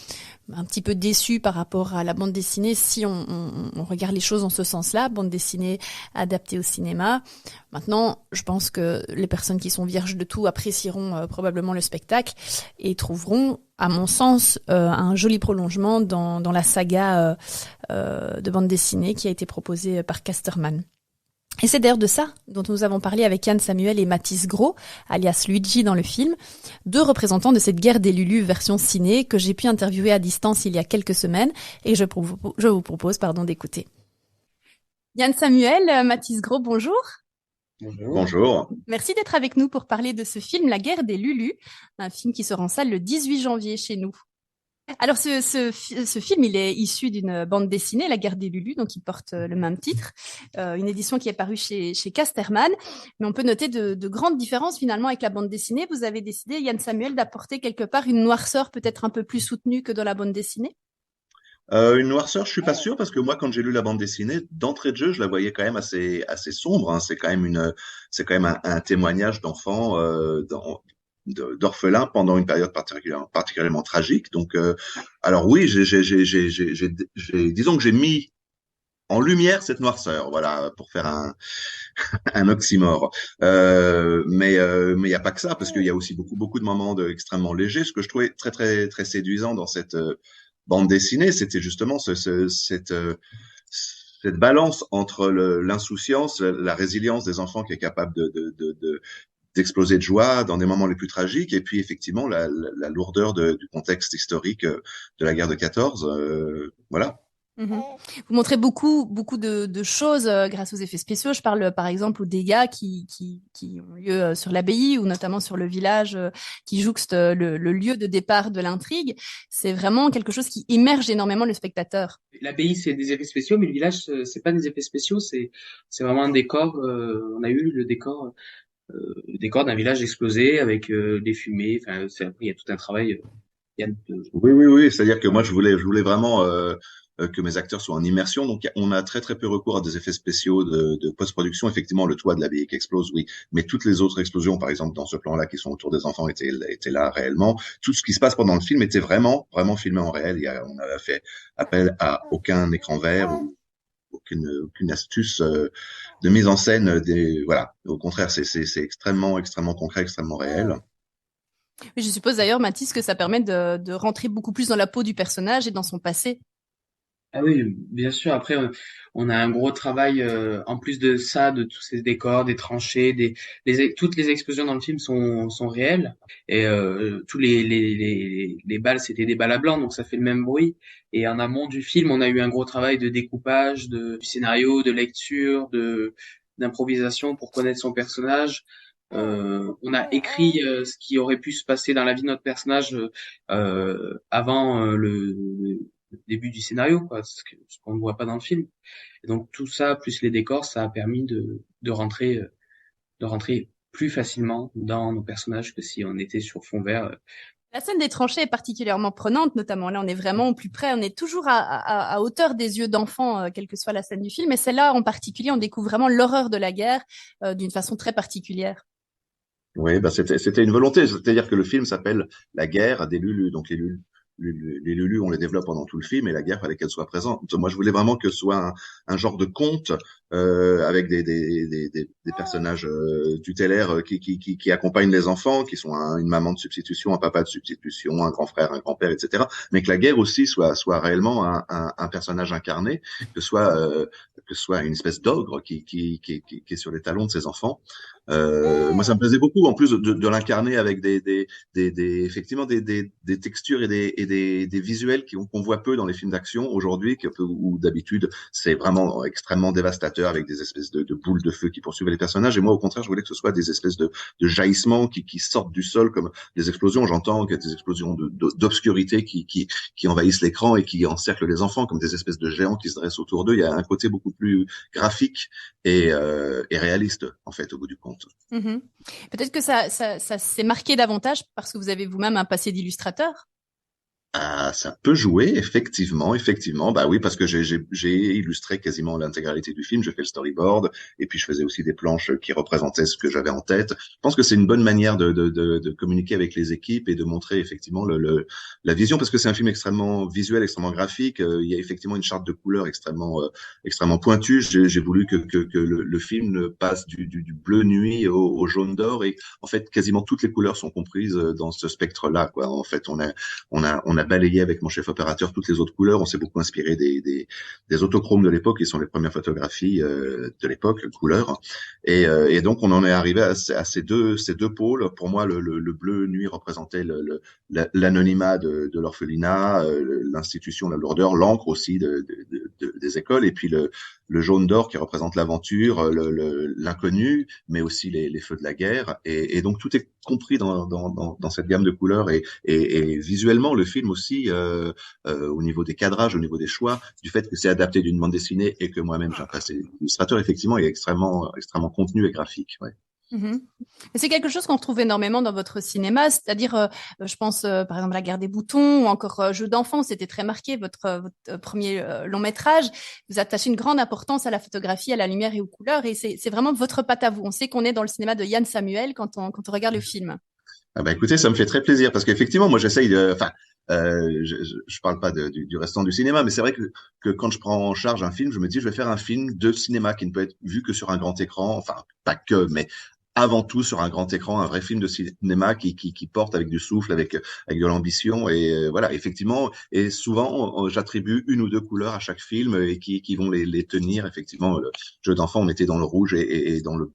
B: Un petit peu déçu par rapport à la bande dessinée si on regarde les choses en ce sens-là, bande dessinée adaptée au cinéma. Maintenant, je pense que les personnes qui sont vierges de tout apprécieront probablement le spectacle et trouveront, à mon sens, un joli prolongement dans la saga de bande dessinée qui a été proposée par Casterman. Et c'est d'ailleurs de ça dont nous avons parlé avec Yann Samuel et Mathis Gros, alias Luigi dans le film, 2 représentants de cette guerre des Lulus version ciné que j'ai pu interviewer à distance il y a quelques semaines et je vous propose d'écouter. Yann Samuel, Mathis Gros, bonjour.
S: Bonjour.
B: Merci d'être avec nous pour parler de ce film La guerre des Lulus, un film qui sera en salle le 18 janvier chez nous. Alors ce film, il est issu d'une bande dessinée, La guerre des Lulus, donc il porte le même titre, une édition qui est parue chez Casterman, mais on peut noter de grandes différences finalement avec la bande dessinée. Vous avez décidé, Yann Samuel, d'apporter quelque part une noirceur peut-être un peu plus soutenue que dans la bande dessinée.
S: Une noirceur, je suis pas sûr parce que moi, quand j'ai lu la bande dessinée, d'entrée de jeu, je la voyais quand même assez sombre. C'est quand même un témoignage d'enfants, d'orphelins pendant une période particulièrement tragique. Donc, alors oui, disons que j'ai mis en lumière cette noirceur, voilà, pour faire un oxymore. Mais il y a pas que ça, parce qu'il y a aussi beaucoup de moments extrêmement légers. Ce que je trouvais très très très séduisant dans cette bande dessinée, c'était justement cette balance entre l'insouciance, la résilience des enfants qui est capable d'exploser de joie dans des moments les plus tragiques, et puis effectivement la lourdeur du contexte historique de la guerre de 14. Voilà.
B: Vous montrez beaucoup de choses grâce aux effets spéciaux. Je parle par exemple aux dégâts qui ont lieu sur l'abbaye ou notamment sur le village qui jouxte le lieu de départ de l'intrigue. C'est vraiment quelque chose qui immerge énormément le spectateur.
T: L'abbaye, c'est des effets spéciaux, mais le village, c'est pas des effets spéciaux, c'est vraiment un décor. On a eu le décor d'un village explosé avec des fumées. Enfin, il y a tout un travail.
S: Oui. C'est-à-dire que moi, je voulais vraiment que mes acteurs soient en immersion. Donc, on a très très peu recours à des effets spéciaux de post-production. Effectivement, le toit de l'abbaye qui explose, oui. Mais toutes les autres explosions, par exemple, dans ce plan-là, qui sont autour des enfants, étaient là réellement. Tout ce qui se passe pendant le film était vraiment filmé en réel. On n'avait fait appel à aucun écran vert ou aucune astuce de mise en scène. Voilà. Au contraire, c'est extrêmement concret, extrêmement réel.
B: Mais je suppose d'ailleurs, Mathis, que ça permet de rentrer beaucoup plus dans la peau du personnage et dans son passé.
T: Ah oui, bien sûr. Après, on a un gros travail en plus de ça, de tous ces décors, des tranchées, toutes les explosions dans le film sont réelles. Et tous les balles, c'était des balles à blanc, donc ça fait le même bruit. Et en amont du film, on a eu un gros travail de découpage, du scénario, de lecture, de d'improvisation pour connaître son personnage. On a écrit ce qui aurait pu se passer dans la vie de notre personnage avant le début du scénario, quoi, ce qu'on ne voit pas dans le film. Et donc tout ça, plus les décors, ça a permis de rentrer plus facilement dans nos personnages que si on était sur fond vert.
B: La scène des tranchées est particulièrement prenante, notamment là, on est vraiment au plus près, on est toujours à hauteur des yeux d'enfant, quelle que soit la scène du film. Et celle-là, en particulier, on découvre vraiment l'horreur de la guerre d'une façon très particulière.
S: Oui, bah c'était une volonté, c'est-à-dire que le film s'appelle La guerre des Lulus, donc les Lulus, on les développe pendant tout le film, et la guerre, fallait qu'elle soit présente. Moi, je voulais vraiment que ce soit un genre de conte avec des personnages tutélaires qui accompagnent les enfants, qui sont une maman de substitution, un papa de substitution, un grand frère, un grand-père, etc. Mais que la guerre aussi soit réellement un personnage incarné, que ce soit une espèce d'ogre qui est sur les talons de ses enfants. Moi, ça me plaisait beaucoup, en plus de l'incarner avec effectivement des textures et des visuels qu'on voit peu dans les films d'action aujourd'hui, où d'habitude c'est vraiment extrêmement dévastateur avec des espèces de boules de feu qui poursuivent les personnages. Et moi, au contraire, je voulais que ce soit des espèces de jaillissements qui sortent du sol comme des explosions. J'entends qu'il y a des explosions d'obscurité qui envahissent l'écran et qui encerclent les enfants comme des espèces de géants qui se dressent autour d'eux. Il y a un côté beaucoup plus graphique et réaliste, en fait, au bout du compte.
B: Mmh. Peut-être que ça s'est marqué davantage parce que vous avez vous-même un passé d'illustrateur.
S: Ah, ça peut jouer, effectivement. Bah oui, parce que j'ai illustré quasiment l'intégralité du film. J'ai fait le storyboard et puis je faisais aussi des planches qui représentaient ce que j'avais en tête. Je pense que c'est une bonne manière de communiquer avec les équipes et de montrer effectivement la vision, parce que c'est un film extrêmement visuel, extrêmement graphique. Il y a effectivement une charte de couleurs extrêmement pointue. J'ai voulu que le film passe du bleu nuit au jaune d'or, et en fait quasiment toutes les couleurs sont comprises dans ce spectre-là, quoi. En fait, on a balayé avec mon chef opérateur toutes les autres couleurs. On s'est beaucoup inspiré des autochromes de l'époque, qui sont les premières photographies de l'époque, couleurs. Et donc on en est arrivé à ces deux pôles. Pour moi, le bleu nuit représentait l'anonymat de l'orphelinat, l'institution, la lourdeur, l'encre aussi des écoles, et puis le jaune d'or qui représente l'aventure, l'inconnu, mais aussi les feux de la guerre. Et donc tout est compris dans cette gamme de couleurs, et visuellement le film aussi, au niveau des cadrages, au niveau des choix, du fait que c'est adapté d'une bande dessinée et que moi-même j'ai un passé illustrateur, effectivement, il est extrêmement contenu et graphique. Ouais.
B: Mmh. C'est quelque chose qu'on retrouve énormément dans votre cinéma, c'est-à-dire, je pense par exemple à La Guerre des boutons ou encore Jeux d'enfants, c'était très marqué, votre premier long métrage. Vous attachez une grande importance à la photographie, à la lumière et aux couleurs, et c'est vraiment votre patte à vous. On sait qu'on est dans le cinéma de Yann Samuel quand on regarde le film.
S: Ah bah écoutez, ça me fait très plaisir, parce qu'effectivement, moi j'essaye je parle pas du restant du cinéma, mais c'est vrai que quand je prends en charge un film, je me dis je vais faire un film de cinéma qui ne peut être vu que sur un grand écran, enfin pas que, mais avant tout sur un grand écran, un vrai film de cinéma qui porte avec du souffle, avec de l'ambition, et voilà, effectivement. Et souvent, j'attribue une ou deux couleurs à chaque film et qui vont les tenir. Effectivement, le Jeu d'enfant, on était dans le rouge et dans le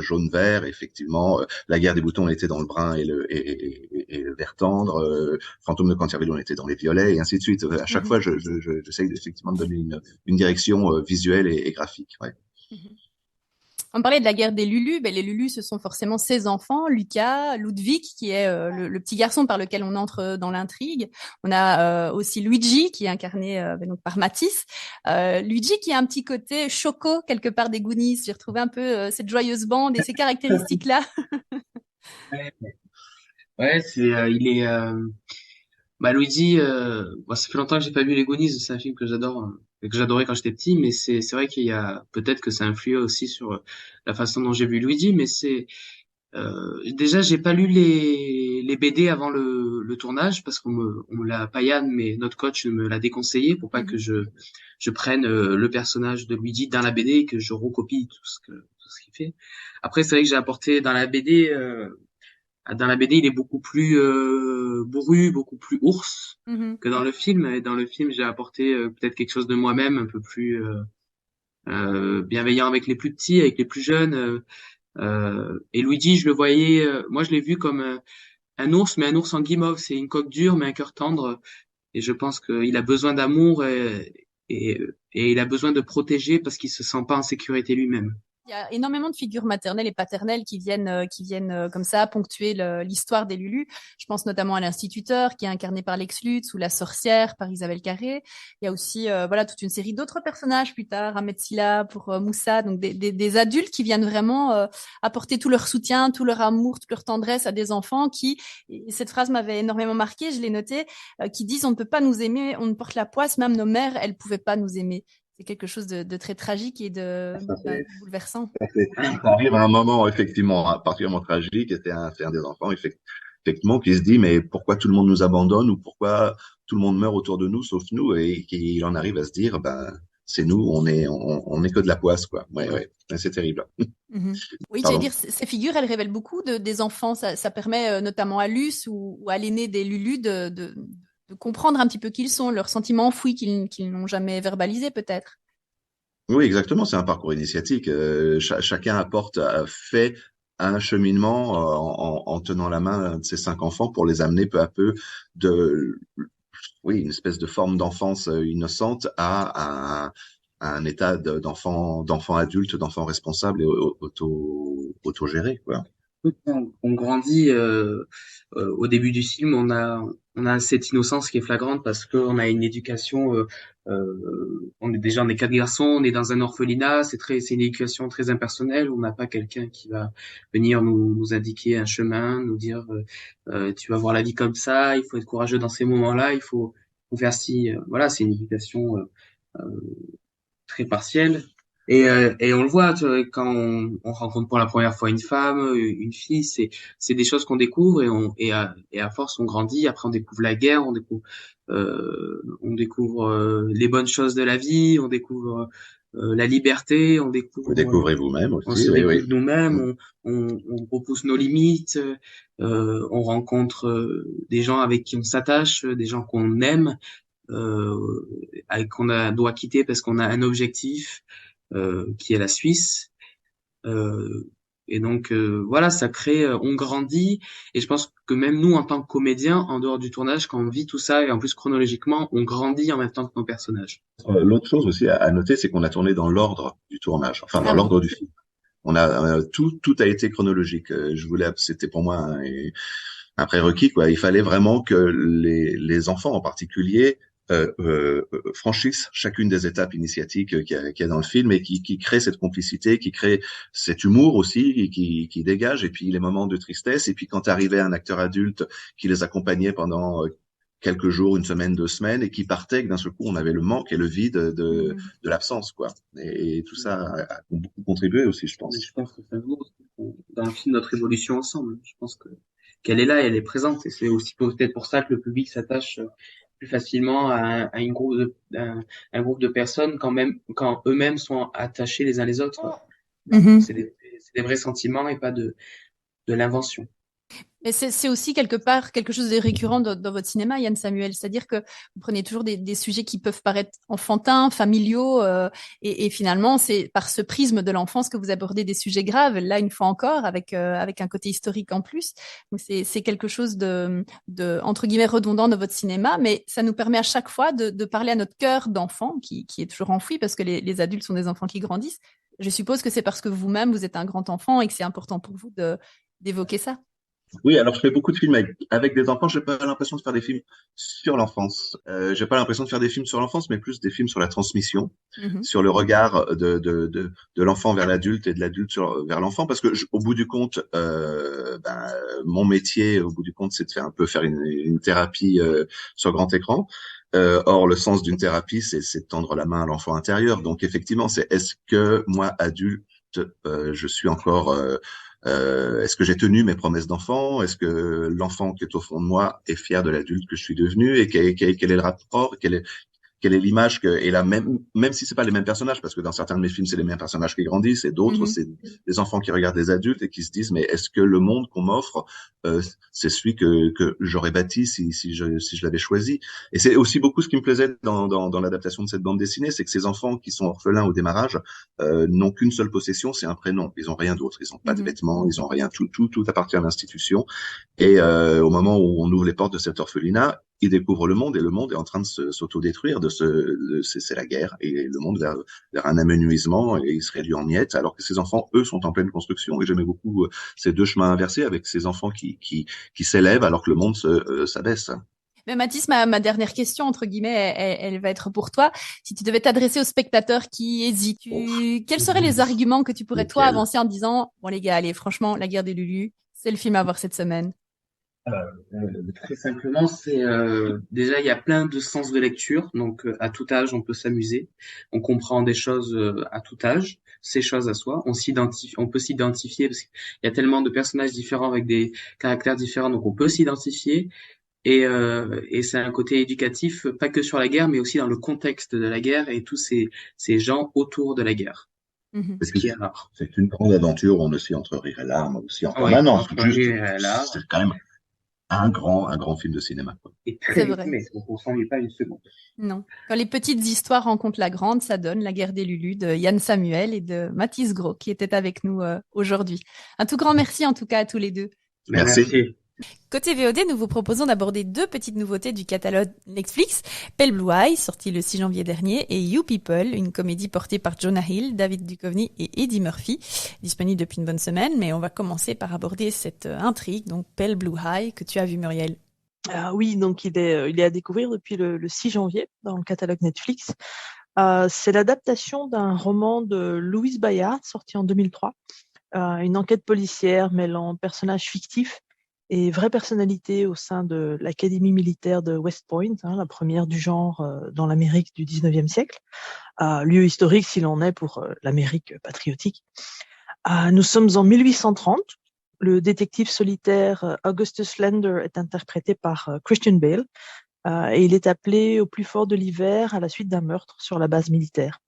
S: jaune vert. Effectivement, La Guerre des boutons, on était dans le brun et le vert tendre. Fantôme de Canterville, on était dans les violets, et ainsi de suite. À chaque fois, j'essaye effectivement de donner une direction visuelle et graphique. Ouais.
B: On parlait de la guerre des Lulus. Les Lulus, ce sont forcément ses enfants, Lucas, Ludwig, qui est le petit garçon par lequel on entre dans l'intrigue. On a aussi Luigi, qui est incarné donc par Matisse. Luigi, qui a un petit côté choco, quelque part, des Goonies. J'ai retrouvé un peu cette joyeuse bande et ces caractéristiques-là.
T: Ouais, il est... Luigi, ça fait longtemps que j'ai pas vu les Goonies, c'est un film que j'adore, que j'adorais quand j'étais petit, mais c'est vrai qu'il y a peut-être que ça influe aussi sur la façon dont j'ai vu Luigi, mais déjà j'ai pas lu les BD avant le tournage, parce qu'on me l'a pas Yann, mais notre coach me l'a déconseillé pour pas que je prenne le personnage de Luigi dans la BD et que je recopie tout ce qu'il fait. Après, c'est vrai que j'ai apporté dans la BD. Dans la BD, il est beaucoup plus bourru, beaucoup plus ours que dans le film. Et dans le film, j'ai apporté peut-être quelque chose de moi-même, un peu plus bienveillant avec les plus petits, avec les plus jeunes. Et Luigi, je le voyais, moi je l'ai vu comme un ours, mais un ours en guimauve. C'est une coque dure, mais un cœur tendre. Et je pense qu'il a besoin d'amour et il a besoin de protéger parce qu'il se sent pas en sécurité lui-même.
B: Il y a énormément de figures maternelles et paternelles qui viennent comme ça ponctuer l'histoire des Lulu. Je pense notamment à l'instituteur qui est incarné par Lex Lutz ou la sorcière par Isabelle Carré. Il y a aussi toute une série d'autres personnages plus tard, Ahmed Silla pour Moussa, donc des adultes qui viennent vraiment apporter tout leur soutien, tout leur amour, toute leur tendresse à des enfants qui, et cette phrase m'avait énormément marquée, je l'ai notée, qui disent on ne peut pas nous aimer, on ne porte la poisse, même nos mères, elles pouvaient pas nous aimer. C'est quelque chose de très tragique et de bouleversant.
S: Ça arrive à un moment, effectivement, particulièrement tragique, et c'est un des enfants, effectivement, qui se dit, mais pourquoi tout le monde nous abandonne, ou pourquoi tout le monde meurt autour de nous, sauf nous, et qu'il en arrive à se dire, c'est nous, on est que de la poisse, quoi. Ouais, c'est terrible.
B: Oui, j'allais dire, ces figures, elles révèlent beaucoup des enfants. Ça permet notamment à Luce ou à l'aîné des Lulu de comprendre un petit peu qui ils sont, leurs sentiments enfouis qu'ils n'ont jamais verbalisés peut-être.
S: Oui, exactement, c'est un parcours initiatique. Chacun fait un cheminement en tenant la main de ses 5 enfants pour les amener peu à peu une espèce de forme d'enfance innocente à un état d'enfant adulte, d'enfant responsable et autogéré, quoi.
T: On grandit au début du film, on a cette innocence qui est flagrante parce qu'on a une éducation, on est 4 garçons, on est dans un orphelinat, c'est une éducation très impersonnelle, on n'a pas quelqu'un qui va venir nous indiquer un chemin, nous dire tu vas voir la vie comme ça, il faut être courageux dans ces moments-là, il faut faire ci, voilà, c'est une éducation très partielle. Et on le voit quand on rencontre pour la première fois une femme, une fille, c'est des choses qu'on découvre et à force on grandit. Après on découvre la guerre, on découvre les bonnes choses de la vie, on découvre la liberté, on découvre.
S: Vous découvrez vous-même aussi.
T: On se découvre nous-mêmes, on repousse nos limites, on rencontre des gens avec qui on s'attache, des gens qu'on aime, qu'on doit quitter parce qu'on a un objectif. Qui est la Suisse, et donc voilà, ça crée, on grandit, et je pense que même nous en tant que comédiens, en dehors du tournage, quand on vit tout ça, et en plus chronologiquement, on grandit en même temps que nos personnages.
S: L'autre chose aussi à noter, c'est qu'on a tourné dans l'ordre du tournage, enfin dans l'ordre du film. On a tout a été chronologique. C'était pour moi un prérequis, quoi. Il fallait vraiment que les enfants en particulier franchissent chacune des étapes initiatiques qu'il y a dans le film et qui crée cette complicité, qui crée cet humour aussi, qui dégage, et puis les moments de tristesse, et puis quand arrivait un acteur adulte qui les accompagnait pendant quelques jours, une semaine, 2 semaines, et qui partait, que d'un seul coup on avait le manque et le vide de l'absence, quoi. Et tout ça a beaucoup contribué aussi, je pense.
T: Je pense que ça joue dans le film notre évolution ensemble. Je pense qu'elle est là, elle est présente, et c'est aussi peut-être pour ça que le public s'attache plus facilement à un groupe de personnes quand eux-mêmes sont attachés les uns les autres. C'est des vrais sentiments et pas de l'invention.
B: Mais c'est aussi quelque part quelque chose de récurrent dans votre cinéma, Yann Samuel. C'est-à-dire que vous prenez toujours des sujets qui peuvent paraître enfantins, familiaux, et finalement, c'est par ce prisme de l'enfance que vous abordez des sujets graves. Là, une fois encore, avec un côté historique en plus. Donc, c'est quelque chose de entre guillemets redondant dans votre cinéma, mais ça nous permet à chaque fois de parler à notre cœur d'enfant qui est toujours enfoui parce que les adultes sont des enfants qui grandissent. Je suppose que c'est parce que vous-même, vous êtes un grand enfant et que c'est important pour vous d'évoquer ça.
S: Oui, alors je fais beaucoup de films avec des enfants. J'ai pas l'impression de faire des films sur l'enfance. J'ai pas l'impression de faire des films sur l'enfance, mais plus des films sur la transmission, sur le regard de l'enfant vers l'adulte et de l'adulte vers l'enfant. Parce que au bout du compte, mon métier, au bout du compte, c'est de faire une thérapie sur grand écran. Or, le sens d'une thérapie, c'est de tendre la main à l'enfant intérieur. Donc, effectivement, est-ce que moi, adulte, je suis encore est-ce que j'ai tenu mes promesses d'enfant? Est-ce que l'enfant qui est au fond de moi est fier de l'adulte que je suis devenu? Et quel est le rapport? Quelle est l'image et même si c'est pas les mêmes personnages, parce que dans certains de mes films, c'est les mêmes personnages qui grandissent, et d'autres, c'est des enfants qui regardent des adultes et qui se disent, mais est-ce que le monde qu'on m'offre, c'est celui que j'aurais bâti si je l'avais choisi? Et c'est aussi beaucoup ce qui me plaisait dans l'adaptation de cette bande dessinée, c'est que ces enfants qui sont orphelins au démarrage, n'ont qu'une seule possession, c'est un prénom. Ils ont rien d'autre. Ils ont pas de vêtements, ils ont rien. Tout appartient à l'institution. Et, au moment où on ouvre les portes de cet orphelinat, il découvre le monde et le monde est en train de s'autodétruire, c'est la guerre et le monde vers un amenuisement et il se réduit en miettes alors que ces enfants, eux, sont en pleine construction et j'aimais beaucoup ces deux chemins inversés avec ces enfants qui s'élèvent alors que le monde s'abaisse.
B: Mais Mathis, ma dernière question, entre guillemets, elle va être pour toi. Si tu devais t'adresser aux spectateurs qui hésitent, quels seraient les arguments que tu pourrais, toi, avancer en disant, bon les gars, allez, franchement, La Guerre des Lulu, c'est le film à voir cette semaine?
T: Très simplement, c'est déjà il y a plein de sens de lecture, donc à tout âge on peut s'amuser, on comprend des choses à tout âge, ces choses à soi, on peut s'identifier parce qu'il y a tellement de personnages différents avec des caractères différents, donc on peut s'identifier et c'est un côté éducatif, pas que sur la guerre, mais aussi dans le contexte de la guerre et tous ces gens autour de la guerre.
S: Parce que c'est une grande aventure, on aussi entre rire et larmes, aussi en permanence. C'est quand même un grand film de cinéma. Quoi.
T: Et très rythmé, on ne s'ennuie pas une seconde.
B: Non. Quand les petites histoires rencontrent la grande, ça donne La Guerre des Lulu de Yann Samuel et de Mathis Gros qui étaient avec nous aujourd'hui. Un tout grand merci en tout cas à tous les deux.
S: Merci.
B: Côté VOD, nous vous proposons d'aborder deux petites nouveautés du catalogue Netflix. Pale Blue Eye, sorti le 6 janvier dernier, et You People, une comédie portée par Jonah Hill, David Duchovny et Eddie Murphy, disponible depuis une bonne semaine, mais on va commencer par aborder cette intrigue, donc Pale Blue Eye, que tu as vu, Muriel.
C: Oui, donc il est à découvrir depuis le 6 janvier dans le catalogue Netflix. C'est l'adaptation d'un roman de Louise Bayard, sorti en 2003, une enquête policière mêlant personnages fictifs et vraie personnalité au sein de l'Académie militaire de West Point, la première du genre dans l'Amérique du 19e siècle, lieu historique s'il en est pour l'Amérique patriotique. Nous sommes en 1830. Le détective solitaire Augustus Lander est interprété par Christian Bale et il est appelé au plus fort de l'hiver à la suite d'un meurtre sur la base militaire.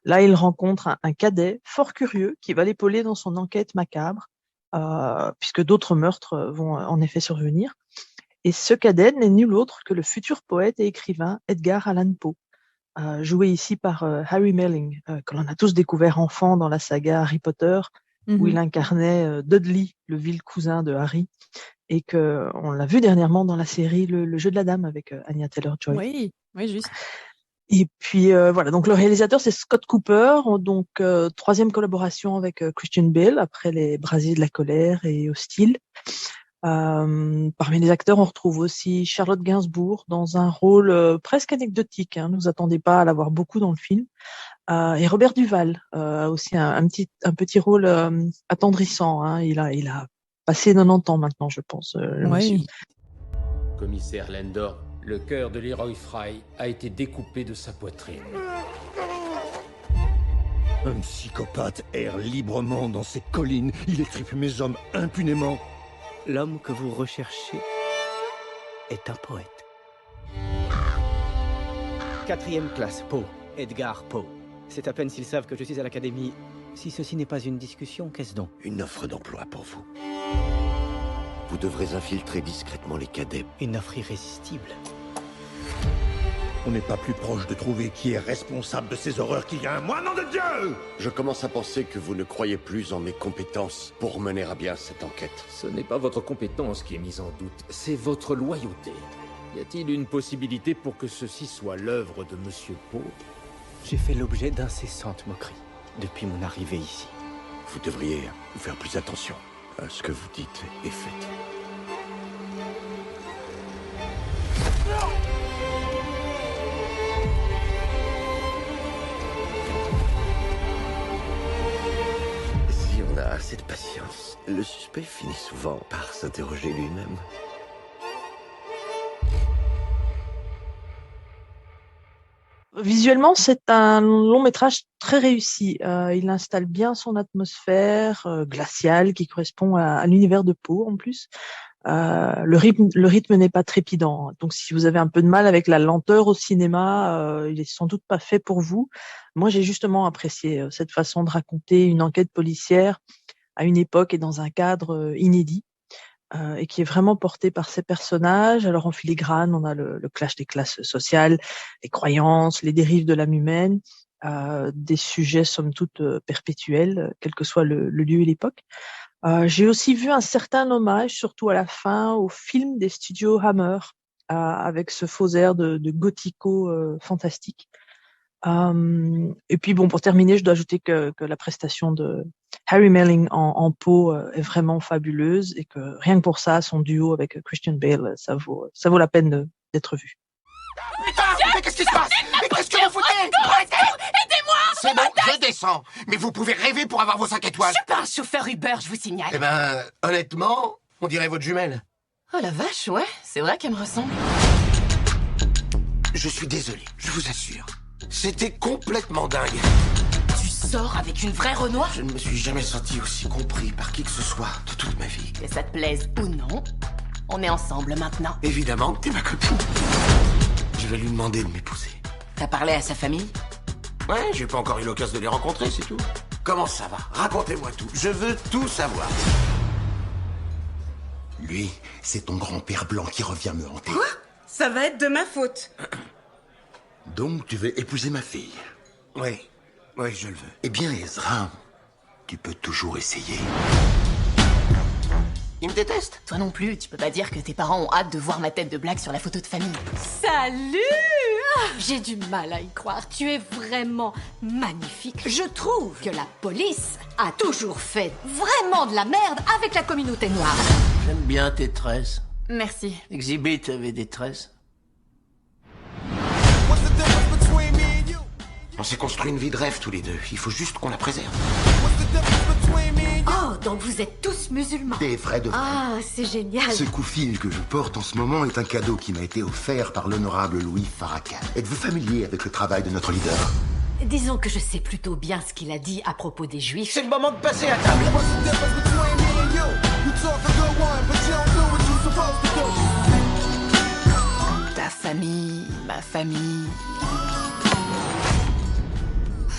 C: Là, il rencontre un cadet fort curieux qui va l'épauler dans son enquête macabre, puisque d'autres meurtres vont en effet survenir. Et ce cadet n'est nul autre que le futur poète et écrivain Edgar Allan Poe, joué ici par Harry Melling, que l'on a tous découvert enfant dans la saga Harry Potter, où il incarnait Dudley, le vil cousin de Harry, et que on l'a vu dernièrement dans la série Le Jeu de la Dame avec Anya Taylor-Joy.
B: Oui, juste.
C: Et puis voilà, donc le réalisateur c'est Scott Cooper, donc troisième collaboration avec Christian Bale après Les Brasiers de la colère et Hostile. Parmi les acteurs, on retrouve aussi Charlotte Gainsbourg dans un rôle presque anecdotique. Ne vous attendez pas à la voir beaucoup dans le film. Et Robert Duval aussi un petit rôle attendrissant. Il a passé 90 ans maintenant, je pense.
B: Oui.
F: Commissaire Landor, le cœur de Leroy Fry a été découpé de sa poitrine.
O: Un psychopathe erre librement dans ces collines. Il étripe mes hommes impunément.
Q: L'homme que vous recherchez est un poète. 4e classe, Poe. Edgar Poe. C'est à peine s'ils savent que je suis à l'académie. Si ceci n'est pas une discussion, qu'est-ce donc?
O: Une offre d'emploi pour vous. Vous devrez infiltrer discrètement les cadets.
Q: Une offre irrésistible.
O: On n'est pas plus proche de trouver qui est responsable de ces horreurs qu'il y a un mois, nom de Dieu! Je commence à penser que vous ne croyez plus en mes compétences pour mener à bien cette enquête.
F: Ce n'est pas votre compétence qui est mise en doute, c'est votre loyauté. Y a-t-il une possibilité pour que ceci soit l'œuvre de Monsieur Poe?
Q: J'ai fait l'objet d'incessantes moqueries depuis mon arrivée ici.
O: Vous devriez faire plus attention à ce que vous dites et faites.
U: Si on a assez de patience, le suspect finit souvent par s'interroger lui-même.
C: Visuellement, c'est un long métrage très réussi. Il installe bien son atmosphère glaciale qui correspond à l'univers de Poe en plus. Le rythme n'est pas trépidant. Donc, si vous avez un peu de mal avec la lenteur au cinéma, il est sans doute pas fait pour vous. Moi, j'ai justement apprécié cette façon de raconter une enquête policière à une époque et dans un cadre inédit. Et qui est vraiment porté par ces personnages. Alors en filigrane, on a le clash des classes sociales, les croyances, les dérives de l'âme humaine, des sujets somme toute perpétuels, quel que soit le lieu et l'époque. J'ai aussi vu un certain hommage, surtout à la fin, au film des studios Hammer, avec ce faux air de gothico fantastique. Et puis bon, pour terminer, je dois ajouter que la prestation de Harry Melling en Poe est vraiment fabuleuse et que rien que pour ça, son duo avec Christian Bale, ça vaut la peine d'être vu.
O: Putain, mais qu'est-ce qui se passe? Mais qu'est-ce que vous foutez? Arrêtez! Aidez-moi! C'est bon, je descends. Mais vous pouvez rêver pour avoir vos 5 étoiles.
G: Je suis pas un chauffeur Uber, je vous signale.
O: Eh ben, honnêtement, on dirait votre jumelle.
G: Oh la vache, ouais, c'est vrai qu'elle me ressemble.
O: Je suis désolé, je vous assure. C'était complètement dingue.
G: Tu sors avec une vraie Renoir?
O: Je ne me suis jamais senti aussi compris par qui que ce soit de toute ma vie.
G: Que ça te plaise ou non, on est ensemble maintenant.
O: Évidemment que t'es ma copine. Je vais lui demander de m'épouser.
G: T'as parlé à sa famille?
O: Ouais, j'ai pas encore eu l'occasion de les rencontrer, c'est tout. Comment ça va? Racontez-moi tout. Je veux tout savoir.
V: Lui, c'est ton grand-père blanc qui revient me hanter.
G: Quoi? Ça va être de ma faute.
V: Donc tu veux épouser ma fille?
O: Oui, je le veux.
V: Eh bien, Ezra, tu peux toujours essayer.
O: Il me déteste?
G: Toi non plus, tu peux pas dire que tes parents ont hâte de voir ma tête de blague sur la photo de famille.
I: Salut! J'ai du mal à y croire. Tu es vraiment magnifique. Je trouve que la police a toujours fait vraiment de la merde avec la communauté noire.
O: J'aime bien tes tresses.
G: Merci.
O: Exhibit avait des tresses. On s'est construit une vie de rêve tous les deux. Il faut juste qu'on la préserve.
I: Oh, donc vous êtes tous musulmans.
V: Des vrais de vrais.
I: Ah, c'est génial.
V: Ce coup-fil que je porte en ce moment est un cadeau qui m'a été offert par l'honorable Louis Farrakhan. Êtes-vous familier avec le travail de notre leader?
I: Disons que je sais plutôt bien ce qu'il a dit à propos des juifs.
O: C'est le moment de passer à table.
G: Ta famille, ma famille...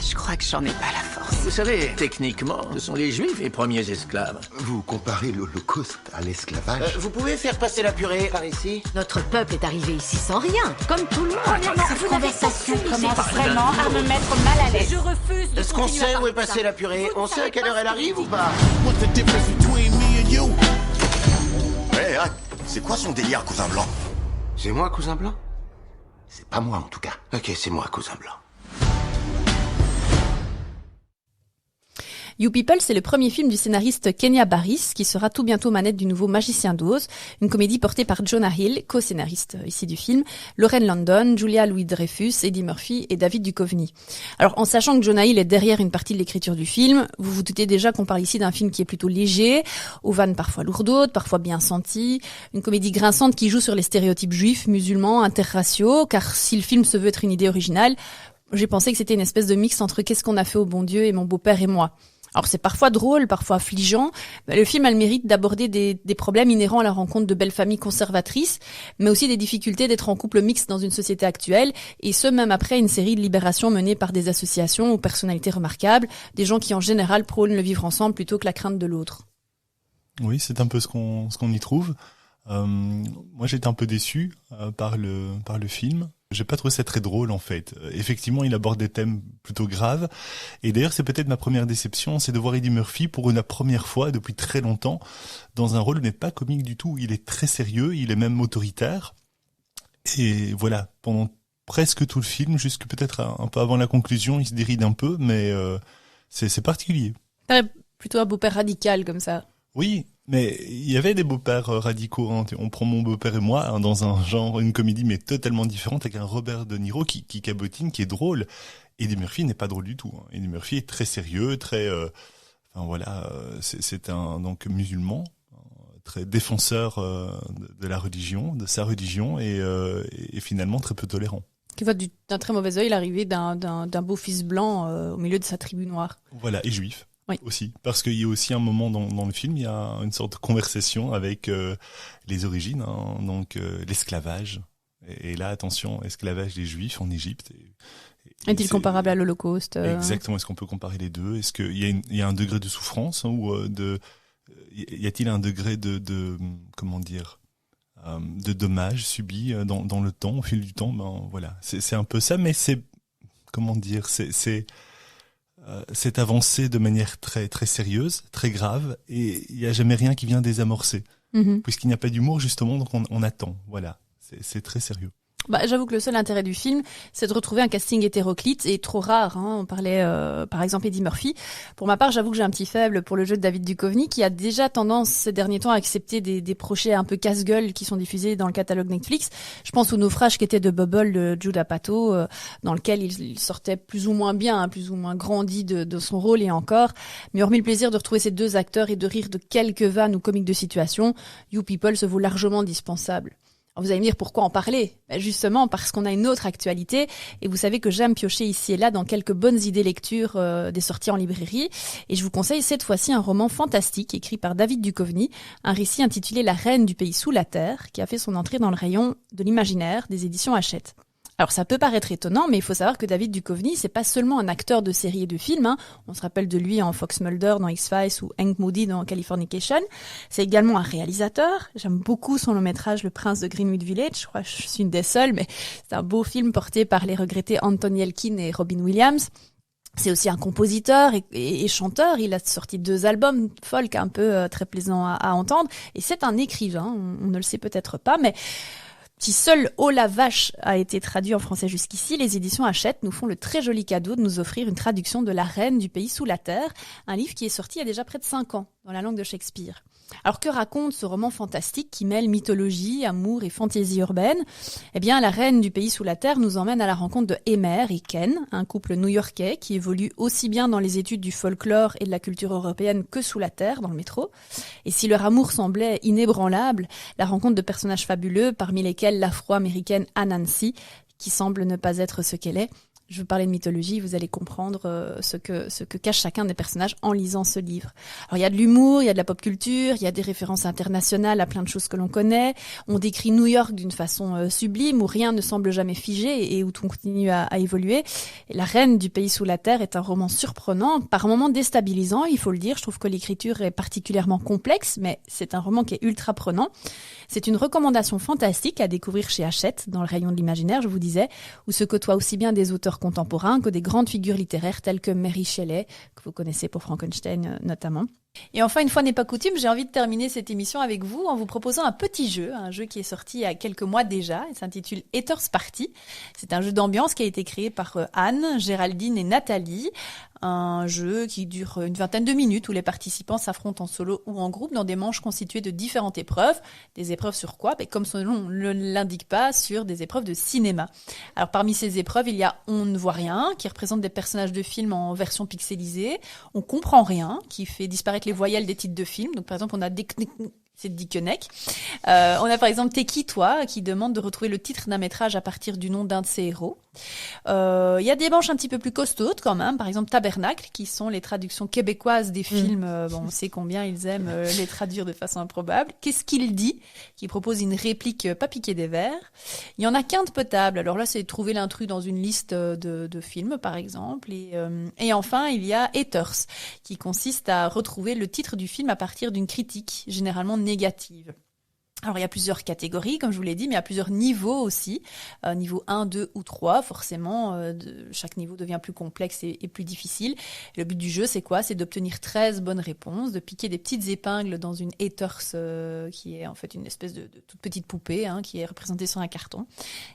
G: Je crois que j'en ai pas la force.
O: Vous savez, techniquement, ce sont les juifs les premiers esclaves.
V: Vous comparez l'Holocauste à l'esclavage?
O: Vous pouvez faire passer la purée par ici?
I: Notre peuple est arrivé ici sans rien, comme tout le monde.
G: Cette conversation commence vraiment à me mettre mal à l'aise.
I: Je refuse de
O: Est-ce qu'on sait où est passée la purée? On sait à quelle heure elle arrive ou pas?
V: Ouais, c'est quoi son délire, cousin blanc?
O: C'est moi, cousin blanc?
V: C'est pas moi, en tout cas.
O: Ok, c'est moi, cousin blanc.
B: You People, c'est le premier film du scénariste Kenya Barris, qui sera tout bientôt manette du nouveau Magicien d'Oz, une comédie portée par Jonah Hill, co-scénariste ici du film, Lauren London, Julia Louis-Dreyfus, Eddie Murphy et David Duchovny. Alors, en sachant que Jonah Hill est derrière une partie de l'écriture du film, vous vous doutez déjà qu'on parle ici d'un film qui est plutôt léger, aux vannes parfois lourdes, parfois bien senties, une comédie grinçante qui joue sur les stéréotypes juifs, musulmans, interraciaux, car si le film se veut être une idée originale, j'ai pensé que c'était une espèce de mix entre Qu'est-ce qu'on a fait au bon Dieu et Mon beau-père et moi. Alors c'est parfois drôle, parfois affligeant. Le film a le mérite d'aborder des problèmes inhérents à la rencontre de belles familles conservatrices, mais aussi des difficultés d'être en couple mixte dans une société actuelle, et ce même après une série de libérations menées par des associations ou personnalités remarquables, des gens qui en général prônent le vivre ensemble plutôt que la crainte de l'autre.
E: Oui, c'est un peu ce qu'on y trouve. Moi, j'étais un peu déçu par le film. J'ai pas trouvé ça très drôle en fait. Effectivement, il aborde des thèmes plutôt graves. Et d'ailleurs, c'est peut-être ma première déception, c'est de voir Eddie Murphy pour la première fois depuis très longtemps dans un rôle n'est pas comique du tout. Il est très sérieux, il est même autoritaire. Et voilà, pendant presque tout le film, jusque peut-être un peu avant la conclusion, il se déride un peu, mais c'est particulier.
B: Plutôt un beau-père radical comme ça.
E: Oui, mais il y avait des beaux-pères radicaux. Hein. On prend Mon beau-père et moi dans un genre, une comédie mais totalement différente avec un Robert De Niro qui cabotine, qui est drôle. Eddie Murphy n'est pas drôle du tout. Hein. Eddie Murphy est très sérieux, très, enfin voilà, c'est un donc musulman, très défenseur de la religion, de sa religion et finalement très peu tolérant.
B: Qui voit d'un très mauvais œil l'arrivée d'un beau fils blanc au milieu de sa tribu noire.
E: Voilà, et juif.
B: Oui.
E: Aussi, parce qu'il y a aussi un moment dans le film, il y a une sorte de conversation avec les origines, hein, donc l'esclavage. Et là, attention, esclavage des Juifs en Égypte.
B: Est-il comparable à l'Holocauste
E: Exactement. Est-ce qu'on peut comparer les deux? Est-ce qu'il y a un degré de souffrance, hein, ou y a-t-il un degré de comment dire, de dommages subis dans le temps, au fil du temps? Ben voilà, c'est un peu ça, mais c'est comment dire, c'est avancé de manière très très sérieuse, très grave, et il n'y a jamais rien qui vient désamorcer. Puisqu'il n'y a pas d'humour, justement, donc on attend. Voilà. C'est très sérieux.
B: J'avoue que le seul intérêt du film, c'est de retrouver un casting hétéroclite et trop rare. On parlait par exemple Eddie Murphy. Pour ma part, j'avoue que j'ai un petit faible pour le jeu de David Duchovny, qui a déjà tendance ces derniers temps à accepter des projets un peu casse-gueule qui sont diffusés dans le catalogue Netflix. Je pense au Naufrage qui était de Bubble de Judd Apatow, dans lequel il sortait plus ou moins bien, plus ou moins grandi de son rôle et encore. Mais hormis le plaisir de retrouver ces deux acteurs et de rire de quelques vannes ou comiques de situation, You People se vaut largement dispensable. Alors vous allez me dire pourquoi en parler ? Justement parce qu'on a une autre actualité et vous savez que j'aime piocher ici et là dans quelques bonnes idées lecture des sorties en librairie et je vous conseille cette fois-ci un roman fantastique écrit par David Duchovny, un récit intitulé La Reine du pays sous la terre qui a fait son entrée dans le rayon de l'imaginaire des éditions Hachette. Alors ça peut paraître étonnant, mais il faut savoir que David Duchovny, c'est pas seulement un acteur de séries et de films. On se rappelle de lui en Fox Mulder dans X-Files ou Hank Moody dans Californication. C'est également un réalisateur. J'aime beaucoup son long métrage Le Prince de Greenwood Village. Je crois que je suis une des seules, mais c'est un beau film porté par les regrettés Anton Yelchin et Robin Williams. C'est aussi un compositeur et chanteur. Il a sorti 2 albums folk un peu très plaisants à entendre. Et c'est un écrivain. On ne le sait peut-être pas, mais si seul Oh la vache a été traduit en français jusqu'ici, les éditions Hachette nous font le très joli cadeau de nous offrir une traduction de La Reine du pays sous la terre, un livre qui est sorti il y a déjà près de 5 ans dans la langue de Shakespeare. Alors que raconte ce roman fantastique qui mêle mythologie, amour et fantaisie urbaine ? Eh bien, La Reine du pays sous la terre nous emmène à la rencontre de Emer et Ken, un couple new-yorkais qui évolue aussi bien dans les études du folklore et de la culture européenne que sous la terre, dans le métro. Et si leur amour semblait inébranlable, la rencontre de personnages fabuleux, parmi lesquels l'afro-américaine Anansi, qui semble ne pas être ce qu'elle est. Je veux parler de mythologie, vous allez comprendre ce que cache chacun des personnages en lisant ce livre. Alors il y a de l'humour, il y a de la pop culture, il y a des références internationales à plein de choses que l'on connaît. On décrit New York d'une façon sublime, où rien ne semble jamais figé et où tout continue à évoluer. Et La Reine du pays sous la terre est un roman surprenant, par moments déstabilisant, il faut le dire. Je trouve que l'écriture est particulièrement complexe, mais c'est un roman qui est ultra prenant. C'est une recommandation fantastique à découvrir chez Hachette, dans le rayon de l'imaginaire, je vous disais, où se côtoient aussi bien des auteurs contemporains que des grandes figures littéraires telles que Mary Shelley, que vous connaissez pour Frankenstein notamment. Et enfin, une fois n'est pas coutume, j'ai envie de terminer cette émission avec vous en vous proposant un petit jeu, un jeu qui est sorti il y a quelques mois déjà. Il s'intitule Haters Party. C'est un jeu d'ambiance qui a été créé par Anne, Géraldine et Nathalie. Un jeu qui dure une vingtaine de minutes où les participants s'affrontent en solo ou en groupe dans des manches constituées de différentes épreuves. Des épreuves sur quoi ? Comme son nom ne l'indique pas, sur des épreuves de cinéma. Alors parmi ces épreuves, il y a On ne voit rien, qui représente des personnages de films en version pixelisée. On comprend rien, qui fait disparaître les voyelles des titres de films. Donc par exemple, on a c'est Dickeneck. On a par exemple T'es qui toi, qui demande de retrouver le titre d'un métrage à partir du nom d'un de ses héros. Il y a des manches un petit peu plus costaudes quand même, par exemple Tabernacle, qui sont les traductions québécoises des films. On sait combien ils aiment les traduire de façon improbable. Qu'est-ce qu'il dit, qui propose une réplique pas piquée des verres. Il y en a Quinte potable. Alors là, c'est trouver l'intrus dans une liste de films, par exemple. Et enfin, il y a Haters, qui consiste à retrouver le titre du film à partir d'une critique, généralement négative. Alors, il y a plusieurs catégories, comme je vous l'ai dit, mais il y a plusieurs niveaux aussi. Niveau 1, 2 ou 3, forcément, chaque niveau devient plus complexe et plus difficile. Et le but du jeu, c'est quoi ? C'est d'obtenir 13 bonnes réponses, de piquer des petites épingles dans une Haters, qui est en fait une espèce de toute petite poupée, qui est représentée sur un carton.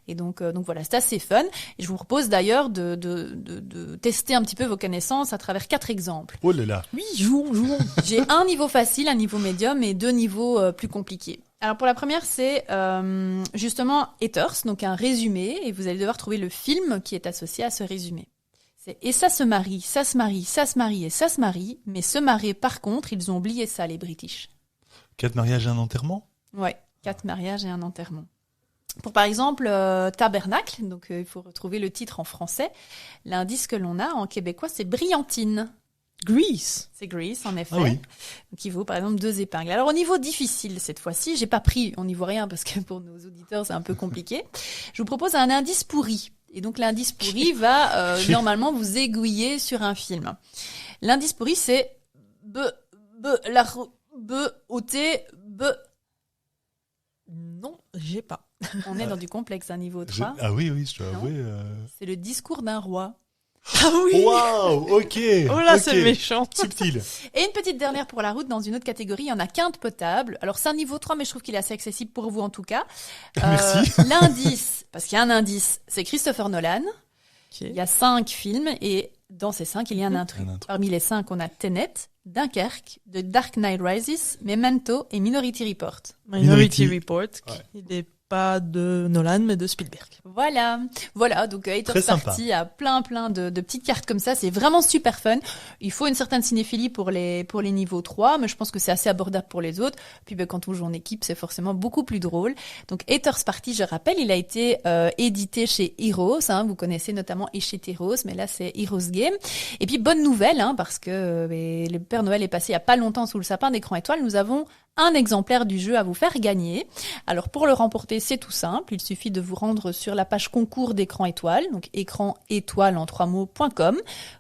B: Et donc voilà, c'est assez fun. Et je vous propose d'ailleurs de tester un petit peu vos connaissances à travers 4 exemples.
E: Oh là là.
B: Oui, jouons. J'ai un niveau facile, un niveau médium et 2 niveaux plus compliqués. Alors pour la première, c'est justement Haters, donc un résumé, et vous allez devoir trouver le film qui est associé à ce résumé. C'est « Et ça se marie, ça se marie, ça se marie et ça se marie, mais se marier par contre, ils ont oublié ça, les British. »
E: 4 mariages et un enterrement ?
B: Ouais, 4 mariages et un enterrement. Pour par exemple Tabernacle, donc il faut retrouver le titre en français. L'indice que l'on a en québécois, c'est Brillantine.
C: Grease.
B: C'est Grease, en effet.
E: Ah oui.
B: Donc, il vaut, par exemple, 2 épingles. Alors, au niveau difficile, cette fois-ci, j'ai pas pris, on n'y voit rien parce que pour nos auditeurs, c'est un peu compliqué. Je vous propose un indice pourri. Et donc, l'indice pourri va, normalement vous aiguiller sur un film. L'indice pourri, c'est
C: Non, j'ai pas.
B: On est dans du complexe, un niveau 3.
E: Ah oui, je dois avouer.
B: C'est le discours d'un roi.
A: Ah oui.
E: Waouh, ok.
A: Oh là,
E: ok.
A: c'est méchant.
E: Subtil.
B: Et une petite dernière pour la route dans une autre catégorie, il y en a qu'un de potable. Alors c'est un niveau 3, mais je trouve qu'il est assez accessible pour vous en tout cas.
E: Merci.
B: L'indice, parce qu'il y a un indice, c'est Christopher Nolan. Il y a 5 films et dans ces 5, il y a un intrus. Parmi les 5, on a Tenet, Dunkerque, The Dark Knight Rises, Memento et Minority Report.
A: Minority Report, qui n'est pas de Nolan, mais de Spielberg.
B: Voilà, donc Haters Party a plein de petites cartes comme ça, c'est vraiment super fun. Il faut une certaine cinéphilie pour les niveaux 3, mais je pense que c'est assez abordable pour les autres. Puis quand on joue en équipe, c'est forcément beaucoup plus drôle. Donc Haters Party, je rappelle, il a été édité chez Heroes, vous connaissez notamment Hachette Heroes, mais là c'est Heroes Game. Et puis bonne nouvelle, parce que le Père Noël est passé il y a pas longtemps sous le sapin d'Écran Étoile, nous avons un exemplaire du jeu à vous faire gagner. Alors pour le remporter, c'est tout simple, il suffit de vous rendre sur la page concours d'Écran Étoile, donc écran-étoile en 3 mots.com.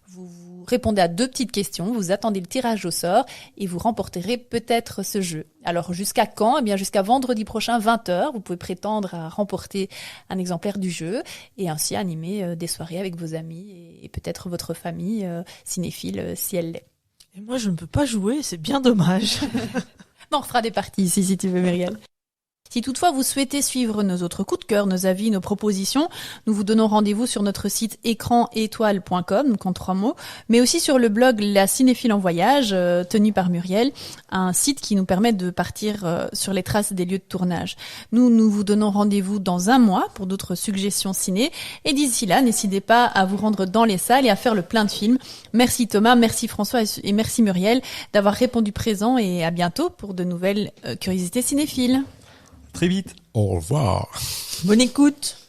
B: Vous répondez à 2 petites questions, vous attendez le tirage au sort et vous remporterez peut-être ce jeu. Alors jusqu'à quand ? Eh bien jusqu'à vendredi prochain 20h, vous pouvez prétendre à remporter un exemplaire du jeu et ainsi animer des soirées avec vos amis et peut-être votre famille cinéphile si elle l'est.
A: Et moi je ne peux pas jouer, c'est bien dommage.
B: On refera des parties ici si tu veux, Muriel. Si toutefois vous souhaitez suivre nos autres coups de cœur, nos avis, nos propositions, nous vous donnons rendez-vous sur notre site écran-étoile.com, donc en 3 mots, mais aussi sur le blog La Cinéphile en Voyage, tenu par Muriel, un site qui nous permet de partir sur les traces des lieux de tournage. Nous vous donnons rendez-vous dans 1 mois pour d'autres suggestions ciné, et d'ici là, n'hésitez pas à vous rendre dans les salles et à faire le plein de films. Merci Thomas, merci François et merci Muriel d'avoir répondu présent et à bientôt pour de nouvelles curiosités cinéphiles.
E: Très vite.
H: Au revoir.
A: Bonne écoute.